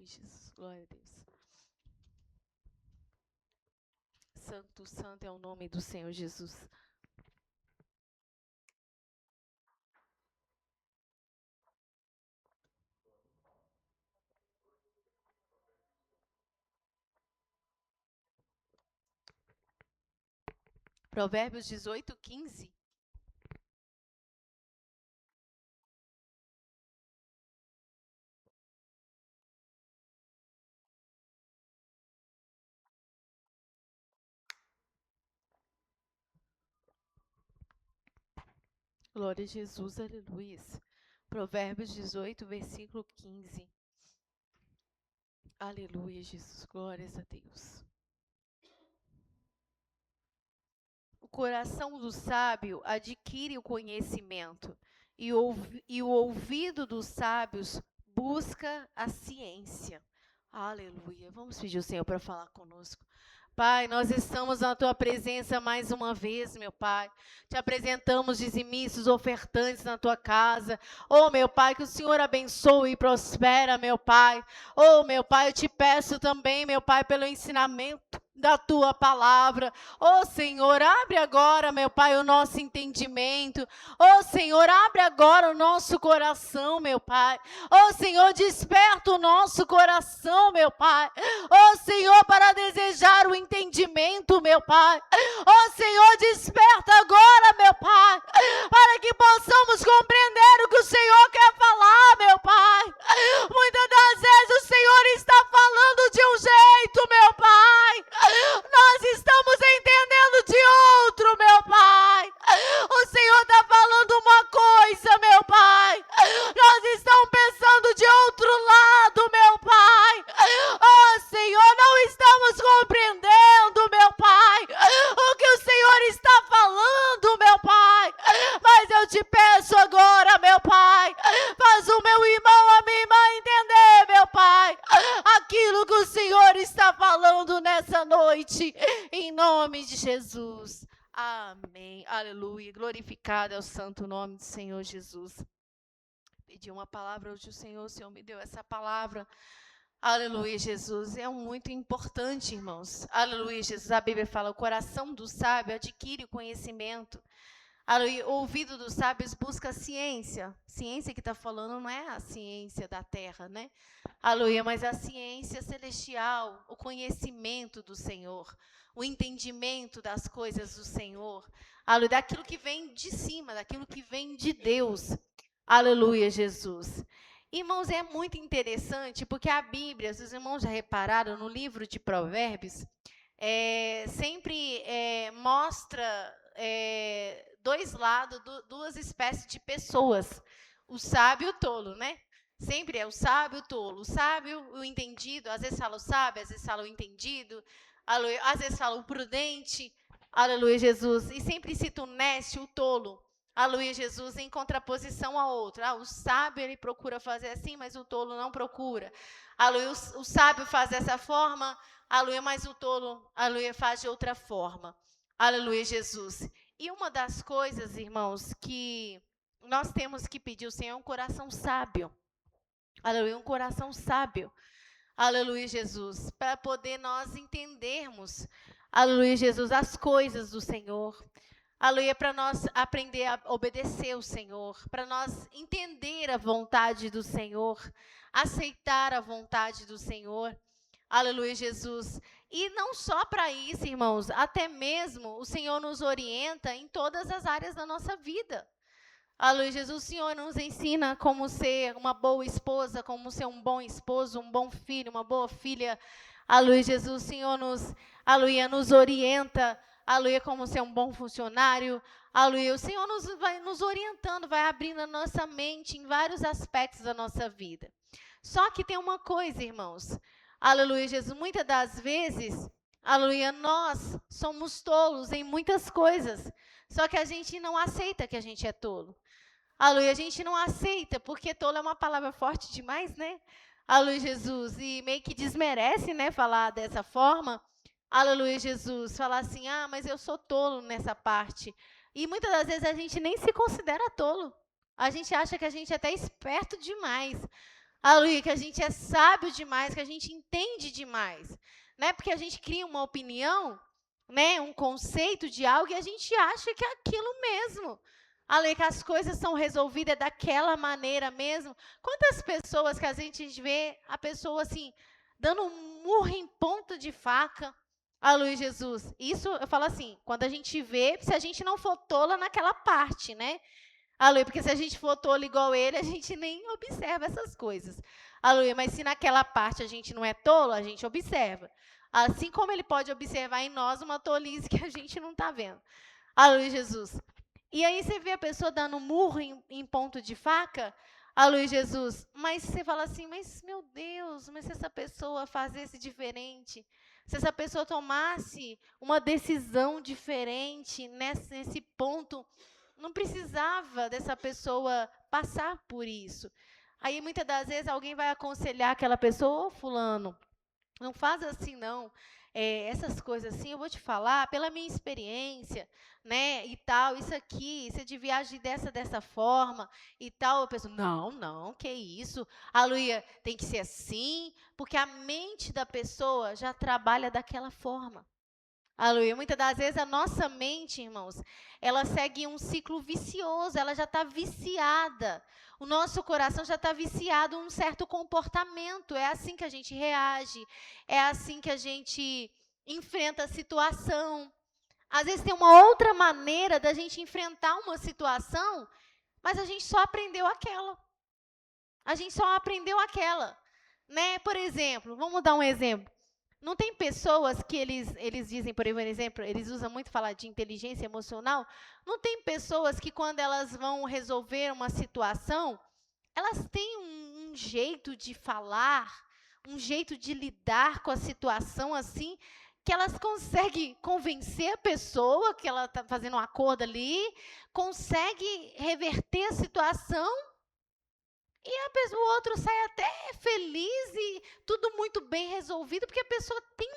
Jesus. Glória a Deus. Santo, santo é o nome do Senhor Jesus. Provérbios 18:15. Glória a Jesus, aleluia. Provérbios 18, versículo 15. Aleluia, Jesus, glórias a Deus. O coração do sábio adquire o conhecimento, e o ouvido dos sábios busca a ciência. Aleluia. Vamos pedir ao Senhor para falar conosco. Pai, nós estamos na Tua presença mais uma vez, meu Pai. Te apresentamos dizimistas, ofertantes na Tua casa. Oh, meu Pai, que o Senhor abençoe e prospera, meu Pai. Oh, meu Pai, eu te peço também, meu Pai, pelo ensinamento da Tua palavra. Oh, Senhor, abre agora, meu Pai, o nosso entendimento. Oh, Senhor, abre agora o nosso coração, meu Pai. Oh, Senhor, desperta o nosso coração, meu Pai. Oh, Senhor, para desejar o entendimento, meu Pai. Oh, Senhor, desperta agora, meu Pai, para que possamos compreender o que o Senhor quer falar, meu Pai. Muitas das vezes o Senhor está falando de um jeito, meu Pai. Nós estamos entendendo de outro, meu Pai. O Senhor está falando uma coisa, meu Pai. Nós estamos pensando de outro lado, meu Pai. Oh, Senhor, não estamos compreendendo, meu Pai, o que o Senhor está falando, meu Pai. Mas eu te peço agora, meu Pai, faz o meu irmão, a minha irmã entender, meu Pai, aquilo que o Senhor está falando nessa noite, em nome de Jesus. Amém. Aleluia. Glorificado é o santo nome do Senhor Jesus. Pedi uma palavra hoje, o Senhor me deu essa palavra. Aleluia, Jesus. É muito importante, irmãos. Aleluia, Jesus. A Bíblia fala, o coração do sábio adquire o conhecimento. Aleluia. O ouvido dos sábios busca a ciência. Ciência que está falando não é a ciência da terra, né? Aleluia, mas a ciência celestial, o conhecimento do Senhor, o entendimento das coisas do Senhor. Aleluia, daquilo que vem de cima, daquilo que vem de Deus. Aleluia, Jesus. Irmãos, é muito interessante, porque a Bíblia, se os irmãos já repararam, no livro de Provérbios, sempre mostra dois lados, duas espécies de pessoas, o sábio e o tolo, né? Sempre é o sábio e o tolo. O sábio, o entendido, às vezes fala o sábio, às vezes fala o entendido, aleluia, às vezes fala o prudente, aleluia, Jesus, e sempre cita o nécio, o tolo. Aleluia, Jesus, em contraposição ao outro. O sábio, ele procura fazer assim, mas o tolo não procura. Aleluia, o sábio faz dessa forma, aleluia, mas o tolo, aleluia, faz de outra forma. Aleluia, Jesus. E uma das coisas, irmãos, que nós temos que pedir ao Senhor é um coração sábio. Aleluia, um coração sábio. Aleluia, Jesus, para poder nós entendermos, aleluia, Jesus, as coisas do Senhor. Aleluia, para nós aprender a obedecer o Senhor, para nós entender a vontade do Senhor, aceitar a vontade do Senhor. Aleluia, Jesus. E não só para isso, irmãos, até mesmo o Senhor nos orienta em todas as áreas da nossa vida. Aleluia, Jesus, o Senhor nos ensina como ser uma boa esposa, como ser um bom esposo, um bom filho, uma boa filha. Aleluia, Jesus, o Senhor nos orienta, aleluia, como ser um bom funcionário. Aleluia, o Senhor vai nos orientando, vai abrindo a nossa mente em vários aspectos da nossa vida. Só que tem uma coisa, irmãos. Aleluia, Jesus, muitas das vezes, aleluia, nós somos tolos em muitas coisas. Só que a gente não aceita que a gente é tolo. Aleluia, a gente não aceita, porque tolo é uma palavra forte demais, né? Aleluia, Jesus, e meio que desmerece, né, falar dessa forma. Aleluia, Jesus, falar assim, mas eu sou tolo nessa parte. E muitas das vezes a gente nem se considera tolo. A gente acha que a gente é até esperto demais. Aleluia, que a gente é sábio demais, que a gente entende demais. Não é porque a gente cria uma opinião, né, um conceito de algo e a gente acha que é aquilo mesmo. Aleluia, que as coisas são resolvidas daquela maneira mesmo. Quantas pessoas que a gente vê a pessoa assim, dando um murro em ponta de faca. Aleluia, Jesus. Isso eu falo assim, quando a gente vê, se a gente não for tola naquela parte, né? Aleluia, porque se a gente for tolo igual ele, a gente nem observa essas coisas. Aleluia, mas se naquela parte a gente não é tolo, a gente observa. Assim como ele pode observar em nós uma tolice que a gente não está vendo. Aleluia, Jesus. E aí você vê a pessoa dando murro em ponto de faca, aleluia, Jesus. Mas você fala assim, mas meu Deus, mas se essa pessoa fizesse diferente, se essa pessoa tomasse uma decisão diferente nesse ponto, não precisava dessa pessoa passar por isso. Aí, muitas das vezes, alguém vai aconselhar aquela pessoa, ô fulano, não faz assim não. Essas coisas assim, eu vou te falar pela minha experiência, né, e tal, isso aqui, você devia agir dessa forma e tal. A pessoa, não, não, que isso? Aleluia, tem que ser assim, porque a mente da pessoa já trabalha daquela forma. Aleluia. Muitas das vezes a nossa mente, irmãos, ela segue um ciclo vicioso, ela já está viciada. O nosso coração já está viciado em um certo comportamento. É assim que a gente reage, é assim que a gente enfrenta a situação. Às vezes tem uma outra maneira da gente enfrentar uma situação, mas a gente só aprendeu aquela. A gente só aprendeu aquela. Né? Por exemplo, vamos dar um exemplo. Não tem pessoas que eles dizem, por exemplo, eles usam muito falar de inteligência emocional. Não tem pessoas que, quando elas vão resolver uma situação, elas têm um jeito de falar, um jeito de lidar com a situação assim, que elas conseguem convencer a pessoa que ela está fazendo um acordo ali, consegue reverter a situação e o outro sai até feliz e tudo muito bem resolvido, porque a pessoa tem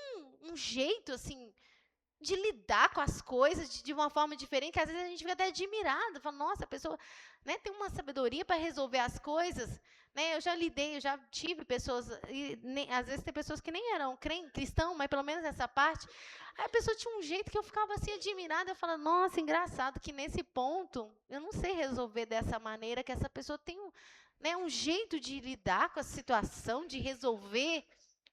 um jeito, assim, de lidar com as coisas de uma forma diferente, que às vezes a gente fica até admirada, fala, nossa, a pessoa, né, tem uma sabedoria para resolver as coisas, né? Eu já lidei, eu já tive pessoas, e às vezes tem pessoas que nem eram cristãos, mas pelo menos essa parte, aí a pessoa tinha um jeito que eu ficava assim admirada, eu falava, nossa, engraçado que nesse ponto eu não sei resolver dessa maneira, que essa pessoa tem um jeito de lidar com a situação, de resolver,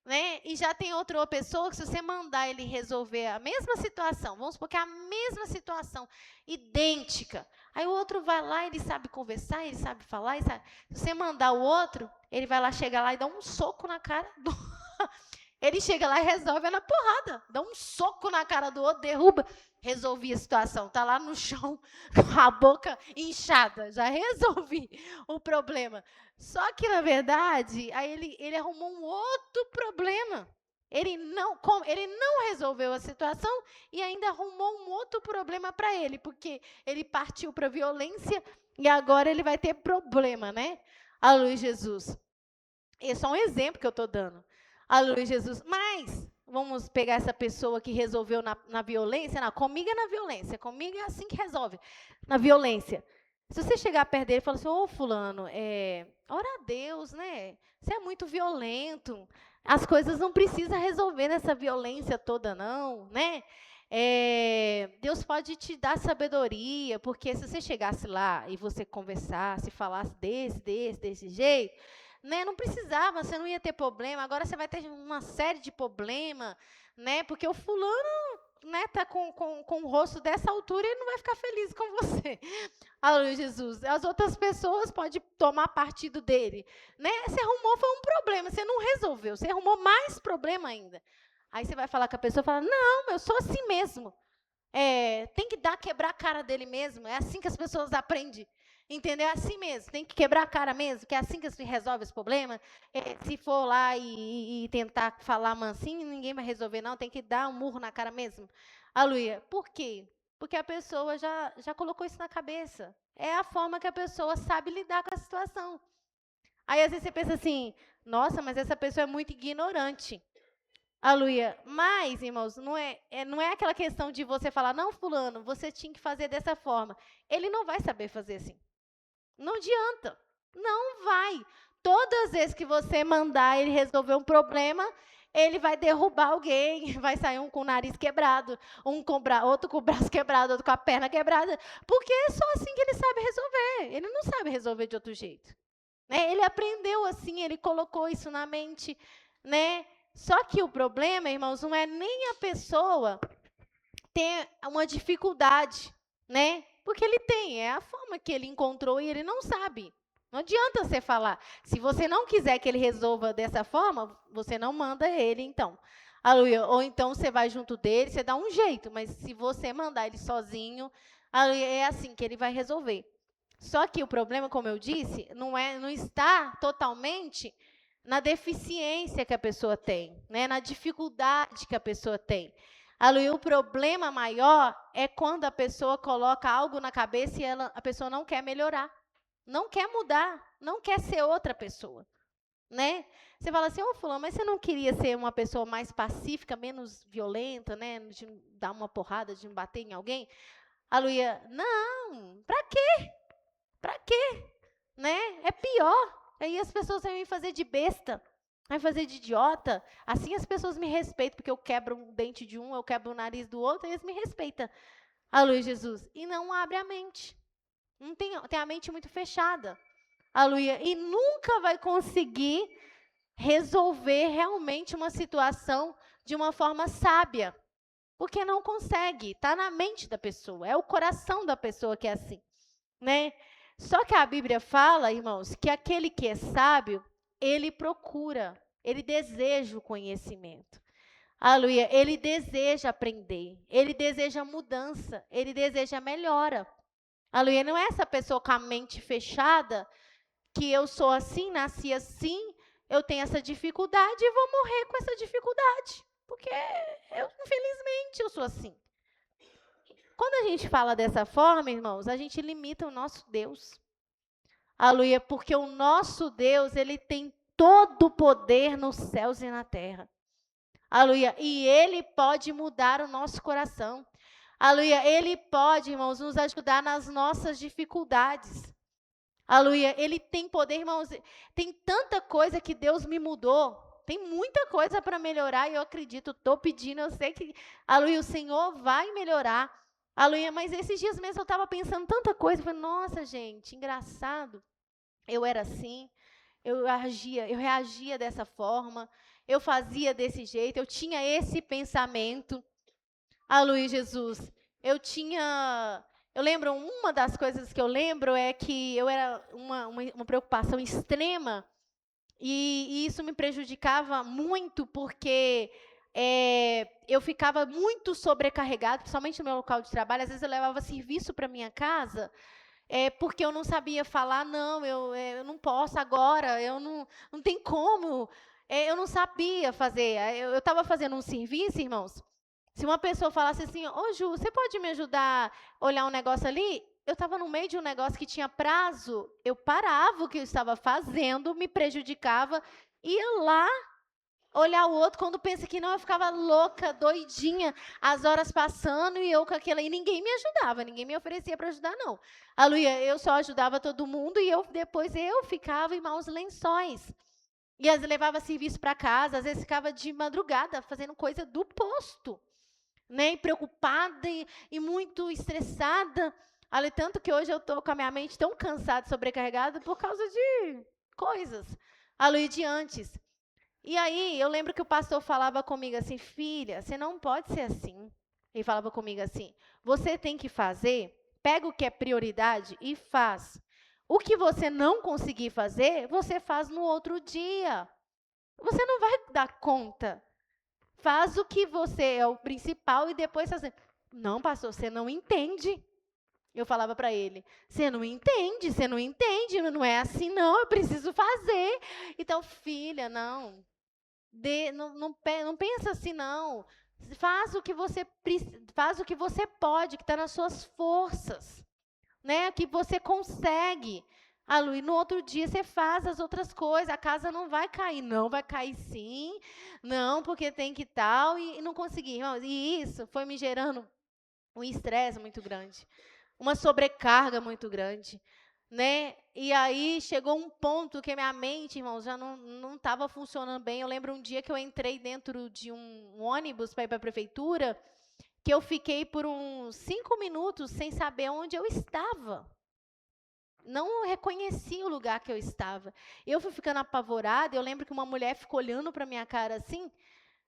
né? E já tem outra pessoa que, se você mandar ele resolver a mesma situação, vamos supor que é a mesma situação, idêntica. Aí o outro vai lá, ele sabe conversar, ele sabe falar. Se você mandar o outro, ele vai lá, chega lá e dá um soco na cara do... Ele chega lá e resolve na porrada. Dá um soco na cara do outro, derruba. Resolvi a situação. Tá lá no chão, com a boca inchada. Já resolvi o problema. Só que, na verdade, aí ele arrumou um outro problema. Ele não resolveu a situação e ainda arrumou um outro problema para ele, porque ele partiu para a violência e agora ele vai ter problema, né? Aleluia, Jesus. Esse é um exemplo que eu estou dando. Aleluia, Jesus. Mas, vamos pegar essa pessoa que resolveu na violência. Não, comigo é na violência. Comigo é assim que resolve. Na violência. Se você chegar perto dele e falar assim, ô fulano, ora a Deus, né? Você é muito violento. As coisas não precisam resolver nessa violência toda, não, né? Deus pode te dar sabedoria, porque se você chegasse lá e você conversasse, falasse desse jeito, né, não precisava, você não ia ter problema. Agora você vai ter uma série de problemas, né? Porque o fulano, né, tá com o rosto dessa altura e ele não vai ficar feliz com você. Aleluia, Jesus. As outras pessoas podem tomar partido dele, né? Você arrumou foi um problema, você não resolveu, você arrumou mais problema ainda. Aí você vai falar com a pessoa e fala: "Não, eu sou assim mesmo". Tem que quebrar a cara dele mesmo. É assim que as pessoas aprendem. Entendeu? É assim mesmo. Tem que quebrar a cara mesmo, que é assim que se resolve esse problema. Se for lá e tentar falar mansinho, ninguém vai resolver, não. Tem que dar um murro na cara mesmo. Aleluia. Por quê? Porque a pessoa já colocou isso na cabeça. É a forma que a pessoa sabe lidar com a situação. Aí, às vezes, você pensa assim, nossa, mas essa pessoa é muito ignorante. Aleluia. Mas, irmãos, não é aquela questão de você falar, não, fulano, você tinha que fazer dessa forma. Ele não vai saber fazer assim. Não adianta. Não vai. todas as vezes que você mandar ele resolver um problema, ele vai derrubar alguém, vai sair um com o nariz quebrado, outro com o braço quebrado, outro com a perna quebrada, porque é só assim que ele sabe resolver. Ele não sabe resolver de outro jeito. Né? Ele aprendeu assim, ele colocou isso na mente, né? Só que o problema, irmãos, não é nem a pessoa ter uma dificuldade, né? Porque ele tem, é a forma que ele encontrou e ele não sabe. Não adianta você falar. Se você não quiser que ele resolva dessa forma, você não manda ele, então. Aleluia. Ou então você vai junto dele, você dá um jeito, mas se você mandar ele sozinho, aleluia, é assim que ele vai resolver. Só que o problema, como eu disse, não está totalmente na deficiência que a pessoa tem, né? Na dificuldade que a pessoa tem. Aleluia. O problema maior é quando a pessoa coloca algo na cabeça e a pessoa não quer melhorar, não quer mudar, não quer ser outra pessoa, né? Você fala assim, ô fulano, mas você não queria ser uma pessoa mais pacífica, menos violenta, né? De dar uma porrada, de bater em alguém? Aleluia. Não, pra quê? Pra quê? Né? É pior. Aí as pessoas vão me fazer de besta, vai fazer de idiota. Assim as pessoas me respeitam, porque eu quebro um dente de um, eu quebro o nariz do outro, e eles me respeitam. Aleluia, Jesus. E não abre a mente. Não tem a mente muito fechada. Aleluia. E nunca vai conseguir resolver realmente uma situação de uma forma sábia. Porque não consegue. Está na mente da pessoa. É o coração da pessoa que é assim. Né? Só que a Bíblia fala, irmãos, que aquele que é sábio, ele procura, ele deseja o conhecimento. Aleluia. Ele deseja aprender, ele deseja mudança, ele deseja melhora. Aleluia. Não é essa pessoa com a mente fechada, que eu sou assim, nasci assim, eu tenho essa dificuldade e vou morrer com essa dificuldade. Porque, infelizmente, eu sou assim. Quando a gente fala dessa forma, irmãos, a gente limita o nosso Deus. Aleluia, porque o nosso Deus, ele tem todo o poder nos céus e na terra. Aleluia, e ele pode mudar o nosso coração. Aleluia, ele pode, irmãos, nos ajudar nas nossas dificuldades. Aleluia, ele tem poder, irmãos, tem tanta coisa que Deus me mudou. Tem muita coisa para melhorar e eu acredito, estou pedindo, eu sei que, aleluia, o Senhor vai melhorar. Aleluia, mas esses dias mesmo eu estava pensando tanta coisa, eu falei, nossa, gente, engraçado. Eu era assim, eu reagia dessa forma, eu fazia desse jeito, eu tinha esse pensamento. Aleluia, Jesus. Eu lembro, uma das coisas que eu lembro é que eu era uma preocupação extrema e isso me prejudicava muito porque eu ficava muito sobrecarregada, principalmente no meu local de trabalho. Às vezes eu levava serviço para minha casa, porque eu não sabia falar, não, eu não posso agora, não tem como. Eu não sabia fazer. Eu estava fazendo um serviço, irmãos. Se uma pessoa falasse assim, ô Ju, você pode me ajudar a olhar um negócio ali? Eu estava no meio de um negócio que tinha prazo, eu parava o que eu estava fazendo, me prejudicava, ia lá olhar o outro, quando pensa que não, eu ficava louca, doidinha, as horas passando e eu com aquela, e ninguém me ajudava, ninguém me oferecia para ajudar, não. Aleluia, eu só ajudava todo mundo e depois eu ficava em maus lençóis. E às vezes levava serviço para casa, às vezes ficava de madrugada fazendo coisa do posto. Né, e preocupada e muito estressada. Ali, tanto que hoje eu estou com a minha mente tão cansada, sobrecarregada, por causa de coisas. Ali de antes. E aí, eu lembro que o pastor falava comigo assim, filha, você não pode ser assim. Ele falava comigo assim, você tem que fazer, pega o que é prioridade e faz. O que você não conseguir fazer, você faz no outro dia. Você não vai dar conta. Faz o que você é o principal e depois fazer. Não, pastor, você não entende. Eu falava para ele, você não entende, não é assim não, eu preciso fazer. Então, filha, não pensa assim não. Faz o que você pode, que está nas suas forças, né? Que você consegue. E no outro dia você faz as outras coisas, a casa não vai cair. Não, vai cair sim. Não, porque tem que tal, e não consegui, irmãos. E isso foi me gerando um estresse muito grande, uma sobrecarga muito grande. né? E aí chegou um ponto que minha mente, irmãos, já não estava funcionando bem. Eu lembro um dia que eu entrei dentro de um ônibus para ir para a prefeitura, que eu fiquei por uns 5 minutos sem saber onde eu estava. Não reconheci o lugar que eu estava. Eu fui ficando apavorada. Eu lembro que uma mulher ficou olhando para minha cara assim,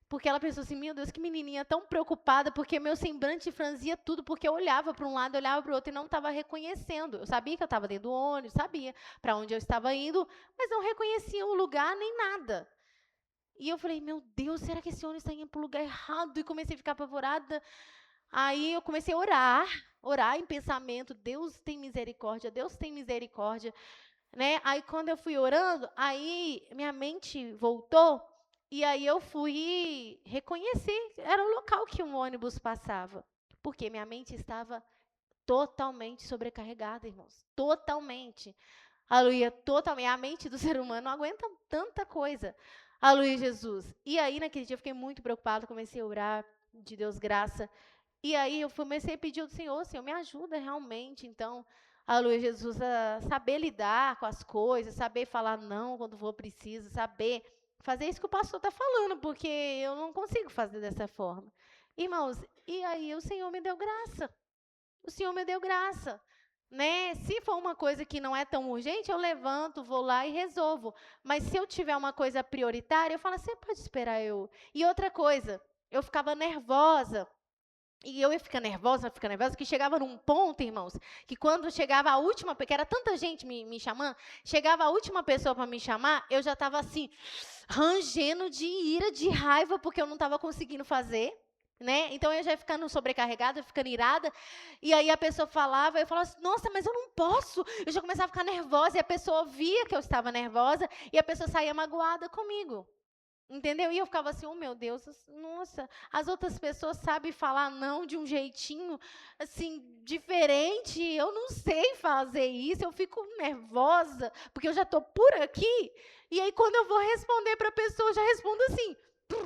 porque ela pensou assim: meu Deus, que menininha tão preocupada, porque meu semblante franzia tudo, porque eu olhava para um lado, olhava para o outro e não estava reconhecendo. Eu sabia que eu estava dentro do ônibus, sabia para onde eu estava indo, mas não reconhecia o lugar nem nada. E eu falei: meu Deus, será que esse ônibus está indo para o lugar errado? E comecei a ficar apavorada. Aí eu comecei a orar em pensamento: Deus tem misericórdia, Deus tem misericórdia, né? Aí quando eu fui orando, aí minha mente voltou e aí eu fui reconhecer, era o local que um ônibus passava, porque minha mente estava totalmente sobrecarregada, irmãos, totalmente. Aleluia, totalmente. A mente do ser humano não aguenta tanta coisa. Aleluia, Jesus. E aí naquele dia eu fiquei muito preocupada, comecei a orar, de Deus graça. E aí eu comecei a pedir ao Senhor: Senhor, me ajuda realmente, então, aleluia, Jesus, a saber lidar com as coisas, saber falar não quando for preciso, saber fazer isso que o pastor está falando, porque eu não consigo fazer dessa forma. Irmãos, e aí o Senhor me deu graça. O Senhor me deu graça. Né? Se for uma coisa que não é tão urgente, eu levanto, vou lá e resolvo. Mas se eu tiver uma coisa prioritária, eu falo: você pode esperar eu. E outra coisa, eu ficava nervosa. E eu ia ficar nervosa, que chegava num ponto, irmãos, que quando chegava a última, porque era tanta gente me chamando, chegava a última pessoa para me chamar, eu já estava assim, rangendo de ira, de raiva, porque eu não estava conseguindo fazer, né? Então eu já ia ficando sobrecarregada, ficando irada, e aí a pessoa falava, eu falava assim: nossa, mas eu não posso. Eu já começava a ficar nervosa, e a pessoa via que eu estava nervosa, e a pessoa saía magoada comigo. Entendeu? E eu ficava assim: oh meu Deus, nossa, as outras pessoas sabem falar não de um jeitinho, assim, diferente, eu não sei fazer isso, eu fico nervosa, porque eu já estou por aqui, e aí quando eu vou responder para a pessoa, eu já respondo assim,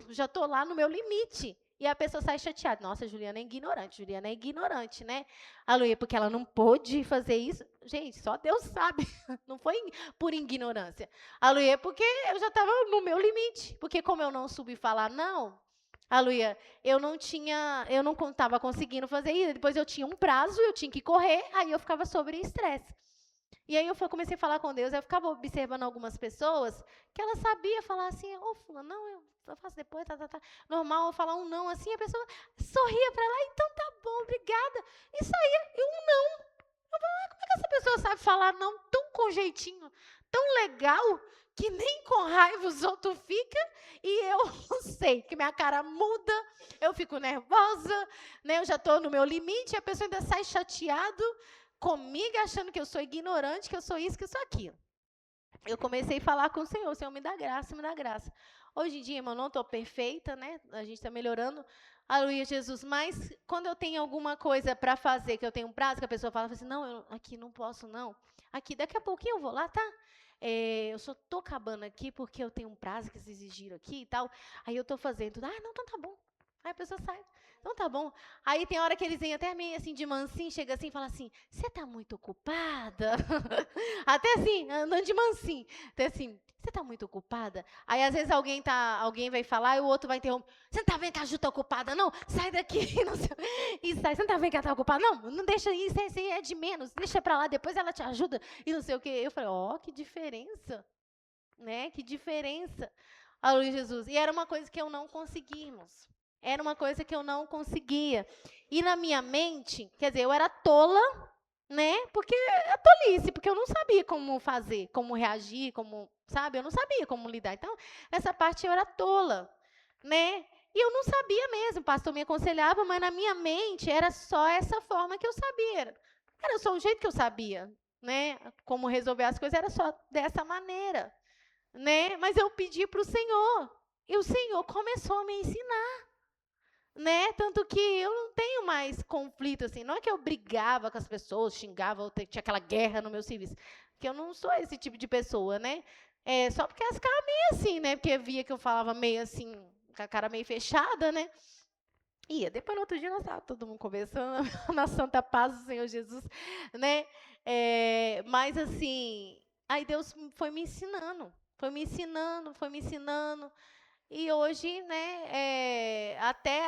já estou lá no meu limite. E a pessoa sai chateada: nossa, Juliana é ignorante, né? Aleluia, porque ela não pôde fazer isso. Gente, só Deus sabe, não foi por ignorância. Aleluia, porque eu já estava no meu limite. Porque como eu não soube falar não, aleluia, eu não estava conseguindo fazer isso. Depois eu tinha um prazo, eu tinha que correr, aí eu ficava sobre estresse. E aí eu comecei a falar com Deus, eu ficava observando algumas pessoas que ela sabia falar assim: ô, fulano, não, eu faço depois, tá. Normal, eu falar um não assim, a pessoa sorria para lá: então tá bom, obrigada. E saía, e um não. Eu falava: como é que essa pessoa sabe falar não tão com jeitinho, tão legal, que nem com raiva os outros ficam, e eu não sei, que minha cara muda, eu fico nervosa, né? Eu já estou no meu limite, e a pessoa ainda sai chateado comigo, achando que eu sou ignorante, que eu sou isso, que eu sou aquilo. Eu comecei a falar com o Senhor: me dá graça, me dá graça. Hoje em dia, irmão, não estou perfeita, né? A gente está melhorando. Aleluia, Jesus. Mas quando eu tenho alguma coisa para fazer, que eu tenho um prazo, que a pessoa fala assim: não, eu aqui não posso, não. Aqui, daqui a pouquinho eu vou lá, tá? Eu só estou acabando aqui porque eu tenho um prazo que vocês exigiram aqui e tal. Aí eu estou fazendo tudo. Ah, não, então tá bom. Aí a pessoa sai. Então tá bom. Aí tem hora que eles vêm até meio assim de mansinho, chega assim e fala assim: você tá muito ocupada? Até assim, andando de mansinho. Até assim: você tá muito ocupada? Aí às vezes alguém vai falar e o outro vai interromper: você não tá vendo que a Ju tá ocupada, não? Sai daqui, não sei. E sai: você não tá vendo que ela tá ocupada? Não, não deixa isso aí é de menos, deixa pra lá, depois ela te ajuda e não sei o quê. Eu falei: ó, que diferença, né? Que diferença. Aleluia, Jesus. E era uma coisa que eu não conseguia, irmãos. Era uma coisa que eu não conseguia. E na minha mente, quer dizer, eu era tola, né? Porque é tolice, porque eu não sabia como fazer, como reagir, como, sabe? Eu não sabia como lidar. Então, essa parte eu era tola, né? E eu não sabia mesmo. O pastor me aconselhava, mas na minha mente era só essa forma que eu sabia. Era só o jeito que eu sabia, né? Como resolver as coisas era só dessa maneira, né? Mas eu pedi para o Senhor, e o Senhor começou a me ensinar, né? Tanto que eu não tenho mais conflito, assim. Não é que eu brigava com as pessoas, xingava, ou tinha aquela guerra no meu serviço, que eu não sou esse tipo de pessoa, né? Só porque elas ficavam meio assim, né? Porque via que eu falava meio assim, com a cara meio fechada, né? Ia. Depois, no outro dia, nós estávamos todo mundo conversando na santa paz do Senhor Jesus, né? Mas, assim, aí Deus foi me ensinando, foi me ensinando, foi me ensinando. E hoje, né, até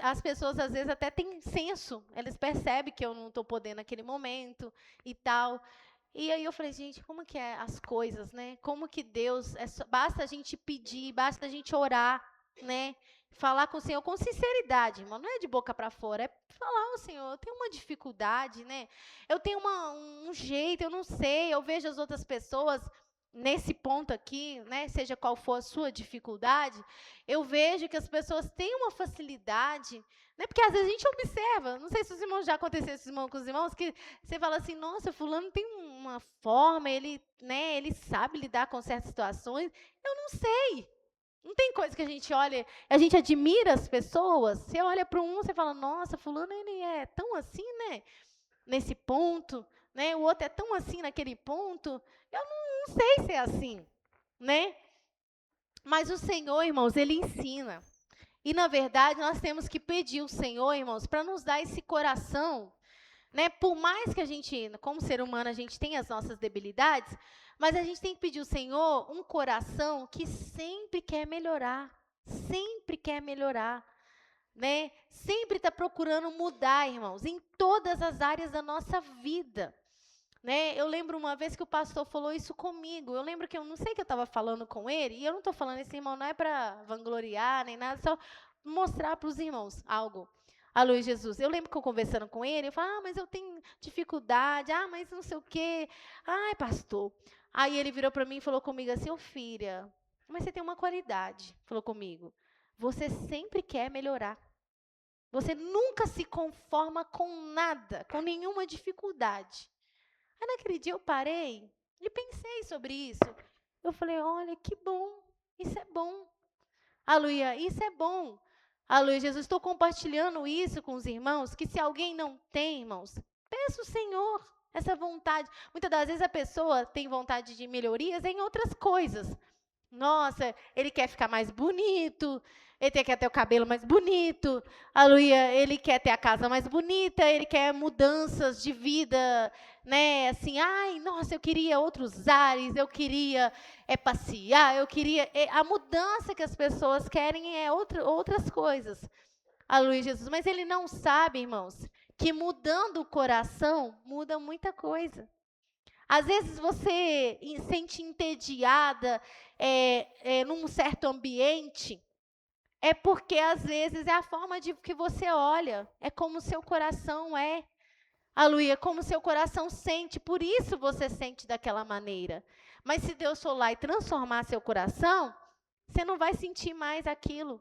as pessoas, às vezes, até têm senso. Eles percebem que eu não estou podendo naquele momento e tal. E aí eu falei, gente, como que é as coisas, né? Como que Deus, basta a gente pedir, basta a gente orar, né? Falar com o Senhor com sinceridade, irmão. Não é de boca para fora, é falar, ô Senhor, eu tenho uma dificuldade, né? Eu tenho um jeito, eu não sei, eu vejo as outras pessoas nesse ponto aqui, né? Seja qual for a sua dificuldade, eu vejo que as pessoas têm uma facilidade, né? Porque às vezes a gente observa, não sei se os irmãos já aconteceu isso com os irmãos, que você fala assim, nossa, fulano tem uma forma, ele, né, ele sabe lidar com certas situações. Eu não sei. Não tem coisa que a gente olha, a gente admira as pessoas. Você olha para um, você fala, nossa, fulano ele é tão assim, né? Nesse ponto, né? O outro é tão assim naquele ponto. Eu não sei se é assim, né? Mas o Senhor, irmãos, ele ensina. E na verdade, nós temos que pedir ao Senhor, irmãos, para nos dar esse coração, né? Por mais que a gente, como ser humano, a gente tenha as nossas debilidades, mas a gente tem que pedir ao Senhor um coração que sempre quer melhorar, né? Sempre está procurando mudar, irmãos, em todas as áreas da nossa vida, né? Eu lembro uma vez que o pastor falou isso comigo. Eu lembro que eu não sei que eu estava falando com ele, e eu não estou falando esse irmão, não é para vangloriar nem nada, só mostrar para os irmãos algo. Alô, Jesus. Eu lembro que eu conversando com ele, eu falo, mas eu tenho dificuldade, mas não sei o quê. Ai, pastor. Aí ele virou para mim e falou comigo assim, ô filha, mas você tem uma qualidade, falou comigo. Você sempre quer melhorar. Você nunca se conforma com nada, com nenhuma dificuldade. Aí naquele dia eu parei e pensei sobre isso. Eu falei, olha, que bom, isso é bom. Aleluia, isso é bom. Aleluia, Jesus, estou compartilhando isso com os irmãos, que se alguém não tem, irmãos, peça o Senhor essa vontade. Muitas das vezes a pessoa tem vontade de melhorias em outras coisas. Nossa, ele quer ficar mais bonito, ele quer ter o cabelo mais bonito, aleluia, ele quer ter a casa mais bonita, ele quer mudanças de vida, né? Assim, ai, nossa, eu queria outros ares, eu queria passear, eu queria. A mudança que as pessoas querem é outras coisas, aleluia, Jesus. Mas ele não sabe, irmãos, que mudando o coração, muda muita coisa. Às vezes você sente entediada num certo ambiente, é porque às vezes é a forma de que você olha, é como o seu coração é. Aleluia, é como o seu coração sente, por isso você sente daquela maneira. Mas se Deus for lá e transformar seu coração, você não vai sentir mais aquilo.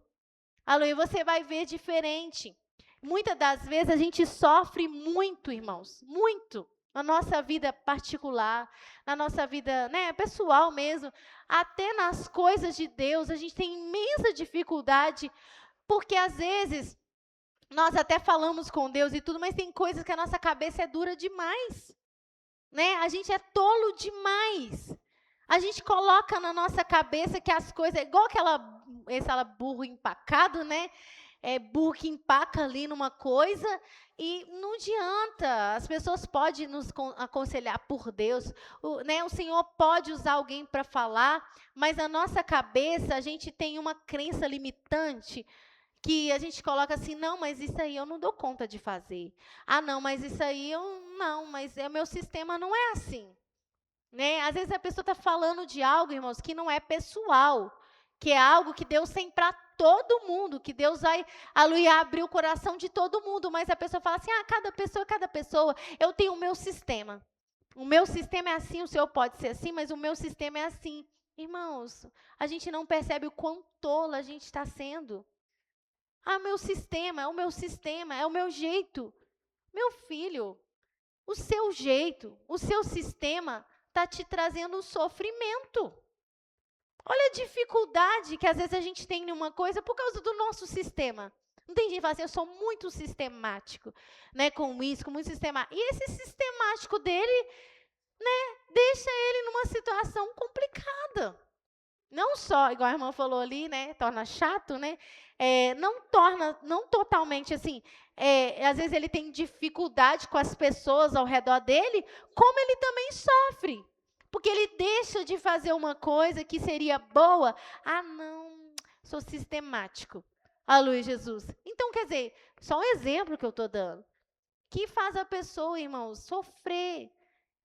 Aleluia, você vai ver diferente. Muitas das vezes a gente sofre muito, irmãos, muito. Na nossa vida particular, na nossa vida, né, pessoal mesmo, até nas coisas de Deus, a gente tem imensa dificuldade, porque às vezes nós até falamos com Deus e tudo, mas tem coisas que a nossa cabeça é dura demais, né? A gente é tolo demais. A gente coloca na nossa cabeça que as coisas, igual aquela burro empacado, né? Burro que empaca ali numa coisa e não adianta. As pessoas podem nos aconselhar por Deus, né? O Senhor pode usar alguém para falar, mas na nossa cabeça a gente tem uma crença limitante que a gente coloca assim, não, mas isso aí eu não dou conta de fazer. Ah, não, mas isso aí mas o meu sistema não é assim. Né? Às vezes a pessoa está falando de algo, irmãos, que não é pessoal, que é algo que Deus tem para todo mundo, que Deus vai, aleluia, abrir o coração de todo mundo, mas a pessoa fala assim, cada pessoa, eu tenho o meu sistema. O meu sistema é assim, o seu pode ser assim, mas o meu sistema é assim. Irmãos, a gente não percebe o quão tola a gente está sendo. O meu sistema, é o meu sistema, é o meu jeito. Meu filho, o seu jeito, o seu sistema está te trazendo sofrimento. Olha a dificuldade que às vezes a gente tem em uma coisa por causa do nosso sistema. Não tem gente que fala assim, eu sou muito sistemático, né, com isso, com muito sistemático. E esse sistemático dele, né, deixa ele numa situação complicada. Não só, igual a irmã falou ali, né? Torna chato, né? Não totalmente assim. Às vezes ele tem dificuldade com as pessoas ao redor dele, como ele também sofre. Porque ele deixa de fazer uma coisa que seria boa. Ah, não, sou sistemático. Aleluia, Jesus. Então, quer dizer, só um exemplo que eu estou dando. Que faz a pessoa, irmãos, sofrer.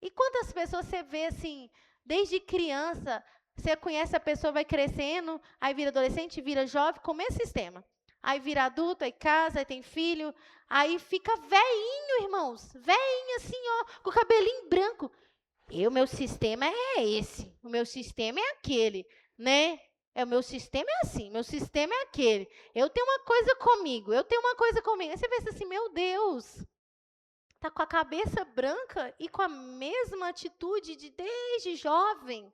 E quantas pessoas você vê assim, desde criança, você conhece a pessoa, vai crescendo, aí vira adolescente, vira jovem, com o mesmo sistema. Aí vira adulto, aí casa, aí tem filho, aí fica veinho, irmãos. Veinho assim, ó, com o cabelinho branco. Meu sistema é esse, o meu sistema é aquele, né? O meu sistema é assim, meu sistema é aquele. Eu tenho uma coisa comigo, eu tenho uma coisa comigo. Aí você pensa assim, meu Deus, tá com a cabeça branca e com a mesma atitude de desde jovem.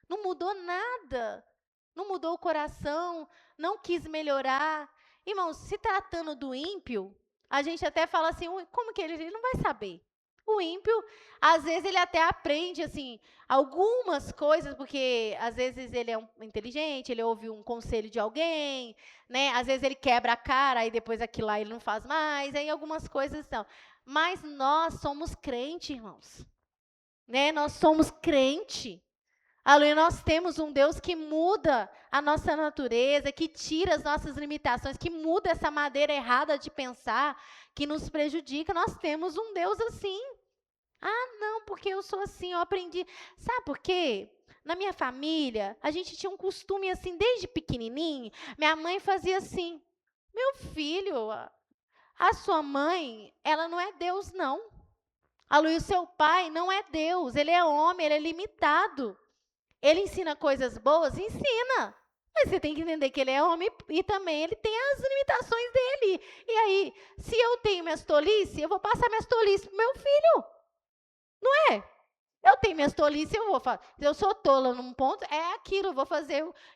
Não mudou nada. Não mudou o coração, não quis melhorar. Irmãos, se tratando do ímpio, a gente até fala assim, como que ele não vai saber? O ímpio, às vezes ele até aprende assim algumas coisas, porque às vezes ele é inteligente, ele ouve um conselho de alguém, né? Às vezes ele quebra a cara, aí depois aquilo lá ele não faz mais, aí algumas coisas são. Mas nós somos crente, irmãos. Né? Nós somos crente. Aleluia, nós temos um Deus que muda a nossa natureza, que tira as nossas limitações, que muda essa maneira errada de pensar, que nos prejudica. Nós temos um Deus assim. Ah, não, porque eu sou assim, eu aprendi. Sabe por quê? Na minha família, a gente tinha um costume assim, desde pequenininho, minha mãe fazia assim, meu filho, a sua mãe, ela não é Deus, não. Aleluia, o seu pai não é Deus, ele é homem, ele é limitado. Ele ensina coisas boas? Ensina. Mas você tem que entender que ele é homem e também ele tem as limitações dele. E aí, se eu tenho minhas tolices, eu vou passar minhas tolices pro meu filho. Não é? Eu tenho minhas tolices, eu vou fazer. Se eu sou tola num ponto, é aquilo,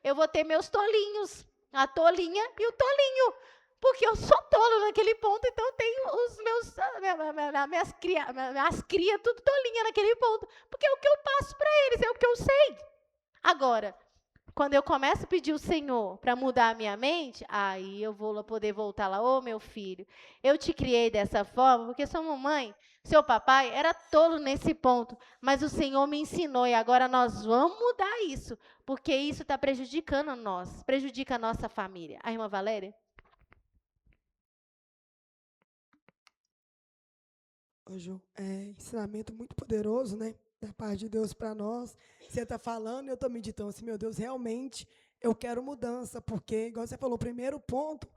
eu vou ter meus tolinhos. A tolinha e o tolinho. Porque eu sou tolo naquele ponto, então eu tenho os meus, minhas crias tudo tolinha naquele ponto. Porque é o que eu passo para eles, é o que eu sei. Agora, quando eu começo a pedir o Senhor para mudar a minha mente, aí eu vou poder voltar lá, ô meu filho, eu te criei dessa forma, porque sua mamãe, seu papai era tolo nesse ponto, mas o Senhor me ensinou e agora nós vamos mudar isso, porque isso está prejudicando nós, prejudica a nossa família. A irmã Valéria? Ô, Ju, ensinamento muito poderoso, né? Da parte de Deus para nós. Você está falando e eu estou meditando assim, meu Deus, realmente eu quero mudança, porque, igual você falou, o primeiro ponto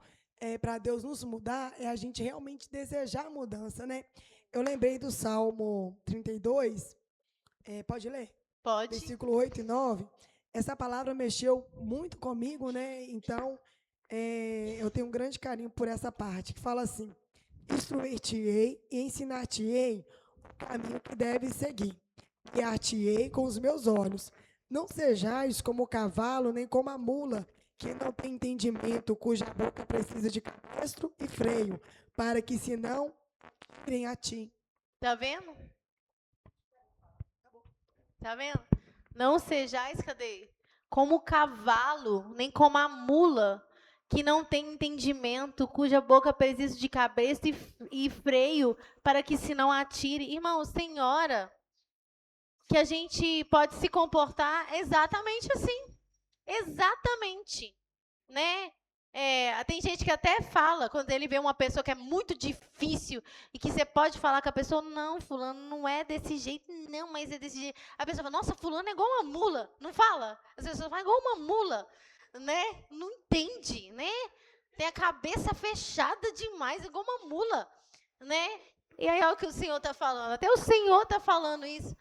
para Deus nos mudar é a gente realmente desejar a mudança, né? Eu lembrei do Salmo 32, pode ler? Pode. Versículo 8 e 9. Essa palavra mexeu muito comigo, né? Então, eu tenho um grande carinho por essa parte, que fala assim: instruir-te-ei e ensinar-te-ei o caminho que deves seguir. Guiar-te-ei com os meus olhos. Não sejais como o cavalo, nem como a mula, que não tem entendimento, cuja boca precisa de cabestro e freio, para que se não irem a ti. Tá vendo? Tá vendo? Não sejais, cadê? Como o cavalo, nem como a mula, que não tem entendimento, cuja boca precisa de cabeça e freio, para que se não atire. Irmão, senhora, que a gente pode se comportar exatamente assim. Exatamente. Né? Tem gente que até fala, quando ele vê uma pessoa que é muito difícil e que você pode falar com a pessoa, não, fulano não é desse jeito, não, mas é desse jeito. A pessoa fala, nossa, fulano é igual uma mula. Não fala? As pessoas falam, igual uma mula, né? Não entende, né? Tem a cabeça fechada demais, igual uma mula, né? E aí é o que o Senhor está falando. Até o Senhor está falando isso.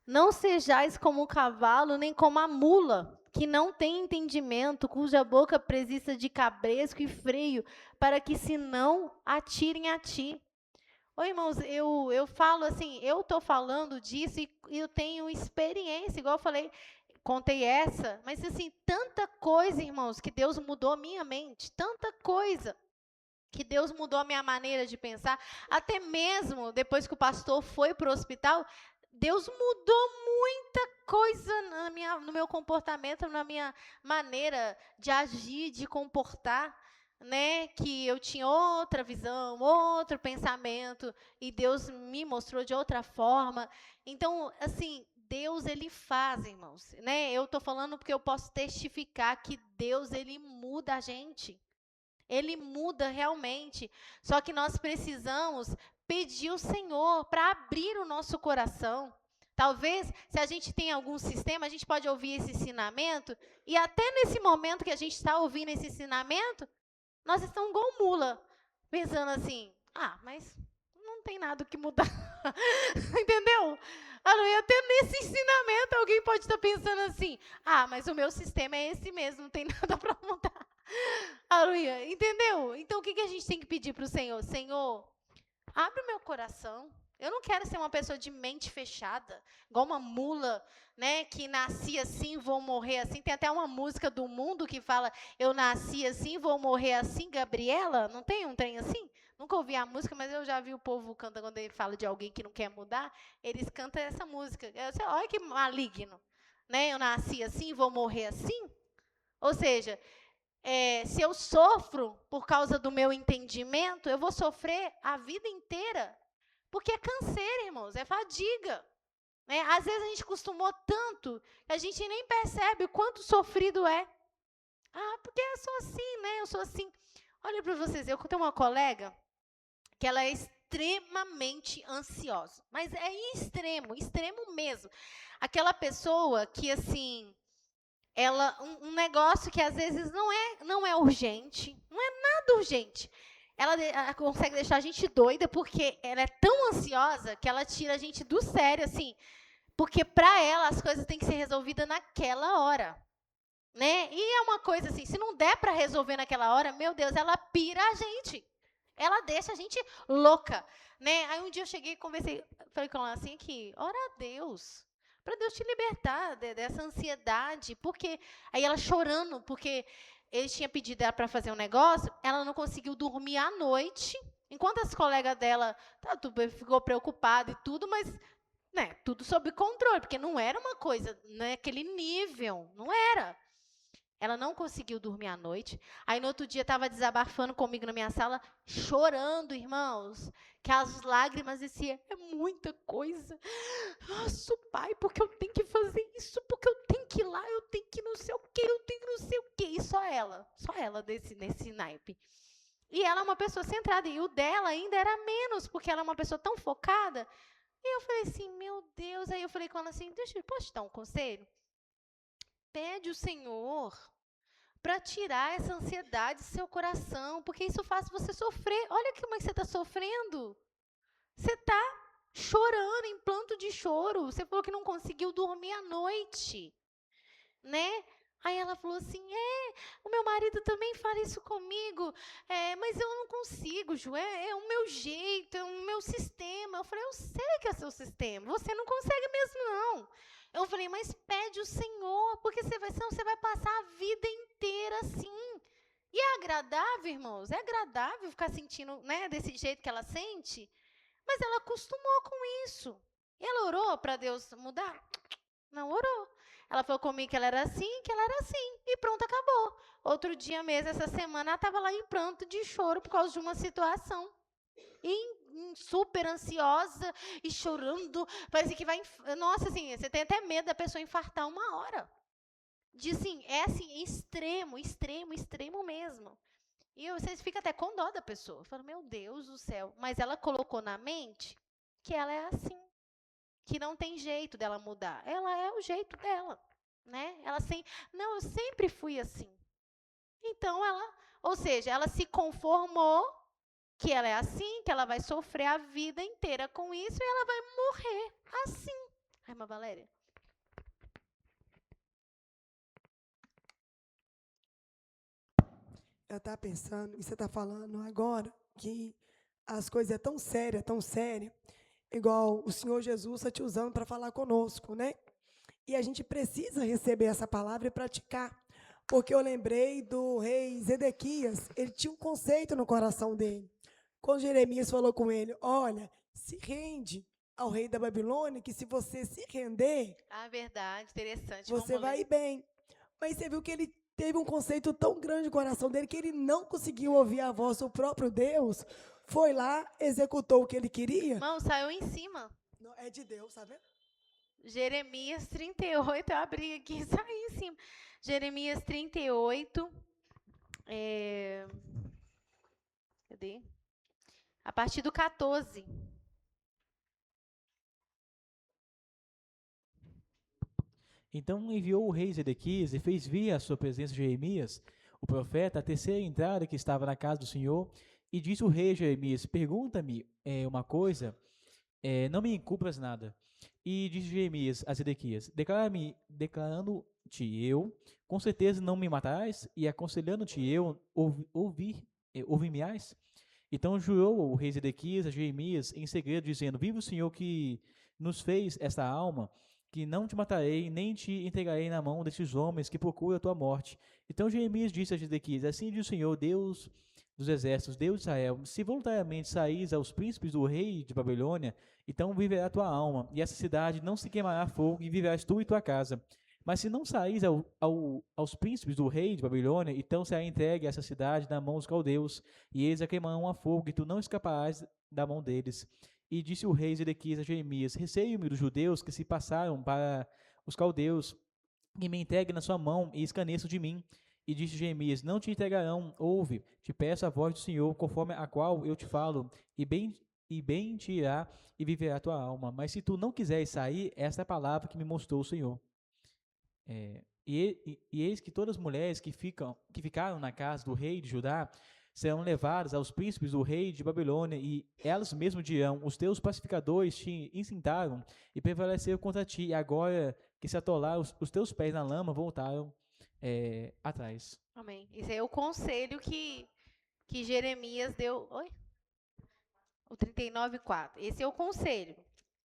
Não sejais como o cavalo, nem como a mula, que não tem entendimento, cuja boca precisa de cabresco e freio, para que se não atirem a ti. Ô, irmãos, eu falo assim, eu estou falando disso e eu tenho experiência, igual eu falei, contei essa, mas assim, tanta coisa, irmãos, que Deus mudou a minha mente, tanta coisa que Deus mudou a minha maneira de pensar, até mesmo depois que o pastor foi para o hospital, Deus mudou muita coisa no meu comportamento, na minha maneira de agir, de comportar, né? Que eu tinha outra visão, outro pensamento, e Deus me mostrou de outra forma. Então, assim, Deus, ele faz, irmãos, né? Eu estou falando porque eu posso testificar que Deus, ele muda a gente. Ele muda realmente. Só que nós precisamos pedir ao Senhor para abrir o nosso coração. Talvez, se a gente tem algum sistema, a gente pode ouvir esse ensinamento, e até nesse momento que a gente está ouvindo esse ensinamento, nós estamos igual mula, pensando assim, mas não tem nada o que mudar. Entendeu? Aleluia, até nesse ensinamento alguém pode estar pensando assim, mas o meu sistema é esse mesmo, não tem nada para mudar. Aleluia, entendeu? Então, o que a gente tem que pedir para o Senhor? Senhor, abre o meu coração. Eu não quero ser uma pessoa de mente fechada, igual uma mula, né, que nasci assim, vou morrer assim. Tem até uma música do Mundo que fala, eu nasci assim, vou morrer assim, Gabriela. Não tem um trem assim? Nunca ouvi a música, mas eu já vi o povo cantando quando ele fala de alguém que não quer mudar. Eles cantam essa música. Olha que maligno, né? Eu nasci assim, vou morrer assim. Ou seja, se eu sofro por causa do meu entendimento, eu vou sofrer a vida inteira. Porque é canseiro, irmãos, é fadiga. Né? Às vezes a gente acostumou tanto que a gente nem percebe o quanto sofrido é. Porque eu sou assim, né? Eu sou assim. Olha para vocês, eu tenho uma colega que ela é extremamente ansiosa. Mas é extremo, extremo mesmo. Aquela pessoa que, assim, um negócio que às vezes não é urgente, não é nada urgente. Ela consegue deixar a gente doida porque ela é tão ansiosa que ela tira a gente do sério, assim. Porque para ela as coisas têm que ser resolvidas naquela hora. Né? E é uma coisa assim, se não der para resolver naquela hora, meu Deus, ela pira a gente. Ela deixa a gente louca. Né? Aí um dia eu cheguei e conversei, falei com ela assim, que ora a Deus, para Deus te libertar dessa ansiedade. Porque aí ela chorando, porque ele tinha pedido ela para fazer um negócio, ela não conseguiu dormir à noite, enquanto as colegas dela ficou preocupada e tudo, mas né, tudo sob controle, porque não era uma coisa naquele nível, não era. Ela não conseguiu dormir à noite. Aí, no outro dia, estava desabafando comigo na minha sala, chorando, irmãos, que as lágrimas desciam. É muita coisa. Nossa, pai, porque eu tenho que fazer isso, porque eu tenho que ir lá, eu tenho que não sei o quê, eu tenho que não sei o quê. E só ela nesse naipe. E ela é uma pessoa centrada, e o dela ainda era menos, porque ela é uma pessoa tão focada. E eu falei assim, meu Deus. Aí eu falei com ela assim, posso te dar um conselho? Pede o Senhor para tirar essa ansiedade do seu coração, porque isso faz você sofrer. Olha como é que você está sofrendo. Você está chorando, em planto de choro. Você falou que não conseguiu dormir à noite, né? Aí ela falou assim, o meu marido também fala isso comigo, mas eu não consigo, Ju, é o meu jeito, é o meu sistema. Eu falei, eu sei que é seu sistema, você não consegue mesmo, não. Eu falei, mas pede o Senhor, porque senão você vai passar a vida inteira assim. E é agradável, irmãos, é agradável ficar sentindo, né, desse jeito que ela sente, mas ela acostumou com isso. E ela orou para Deus mudar? Não orou. Ela falou comigo que ela era assim, e pronto, acabou. Outro dia mesmo, essa semana, ela estava lá em pranto de choro por causa de uma situação. Super ansiosa e chorando. Parece que vai... Nossa, assim, você tem até medo da pessoa infartar uma hora. É assim, extremo, extremo, extremo mesmo. E vocês ficam até com dó da pessoa. Eu falo, meu Deus do céu. Mas ela colocou na mente que ela é assim. Que não tem jeito dela mudar. Ela é o jeito dela, né? Não, eu sempre fui assim. Então ou seja, ela se conformou que ela é assim, que ela vai sofrer a vida inteira com isso e ela vai morrer assim. Ai, irmã Valéria. Eu estava pensando, e você está falando agora, que as coisas é tão séria, igual o Senhor Jesus está te usando para falar conosco, né? E a gente precisa receber essa palavra e praticar. Porque eu lembrei do rei Zedequias, ele tinha um conceito no coração dele. Quando Jeremias falou com ele, olha, se rende, ao rei da Babilônia que se você se render, Ah, verdade, interessante. você Vamos vai ler. ir bem. Mas você viu que ele teve um conceito tão grande no coração dele que ele não conseguiu ouvir a voz do próprio Deus. Foi lá, executou o que ele queria. Irmão, saiu em cima. Não, é de Deus, tá vendo? Jeremias 38, eu abri aqui e saí em cima. Jeremias 38. Cadê? A partir do 14. Então enviou o rei Zedequias e fez vir à sua presença Jeremias, o profeta, a terceira entrada que estava na casa do Senhor, e disse o rei Jeremias: Pergunta-me uma coisa, não me encubras nada. E disse Jeremias a Zedequias: Declarando-te eu, com certeza não me matarás, e aconselhando-te eu, ouvir-me-ás? Então jurou o rei Zedequias a Jeremias em segredo, dizendo: Vive o Senhor que nos fez esta alma, que não te matarei, nem te entregarei na mão desses homens que procuram a tua morte. Então Jeremias disse a Zedequias: Assim diz o Senhor, Deus dos exércitos, Deus de Israel: Se voluntariamente saís aos príncipes do rei de Babilônia, então viverá tua alma, e essa cidade não se queimará a fogo, e viverás tu e tua casa. Mas se não saís aos príncipes do rei de Babilônia, então será entregue essa cidade na mão dos caldeus, e eles a queimarão a fogo, e tu não escaparás da mão deles. E disse o rei Zedequias a Jeremias: Receio-me dos judeus que se passaram para os caldeus, que me entreguem na sua mão e escaneçam de mim. E disse Jeremias: Não te entregarão, ouve, te peço a voz do Senhor, conforme a qual eu te falo, e bem te irá e viverá a tua alma. Mas se tu não quiseres sair, esta é a palavra que me mostrou o Senhor. E eis que todas as mulheres que ficaram na casa do rei de Judá serão levadas aos príncipes do rei de Babilônia, e elas mesmas dirão: Os teus pacificadores te incitaram e prevaleceram contra ti, e agora que se atolaram os teus pés na lama, voltaram atrás. Amém. Esse é o conselho que Jeremias deu. Oi? O 39:4. Esse é o conselho.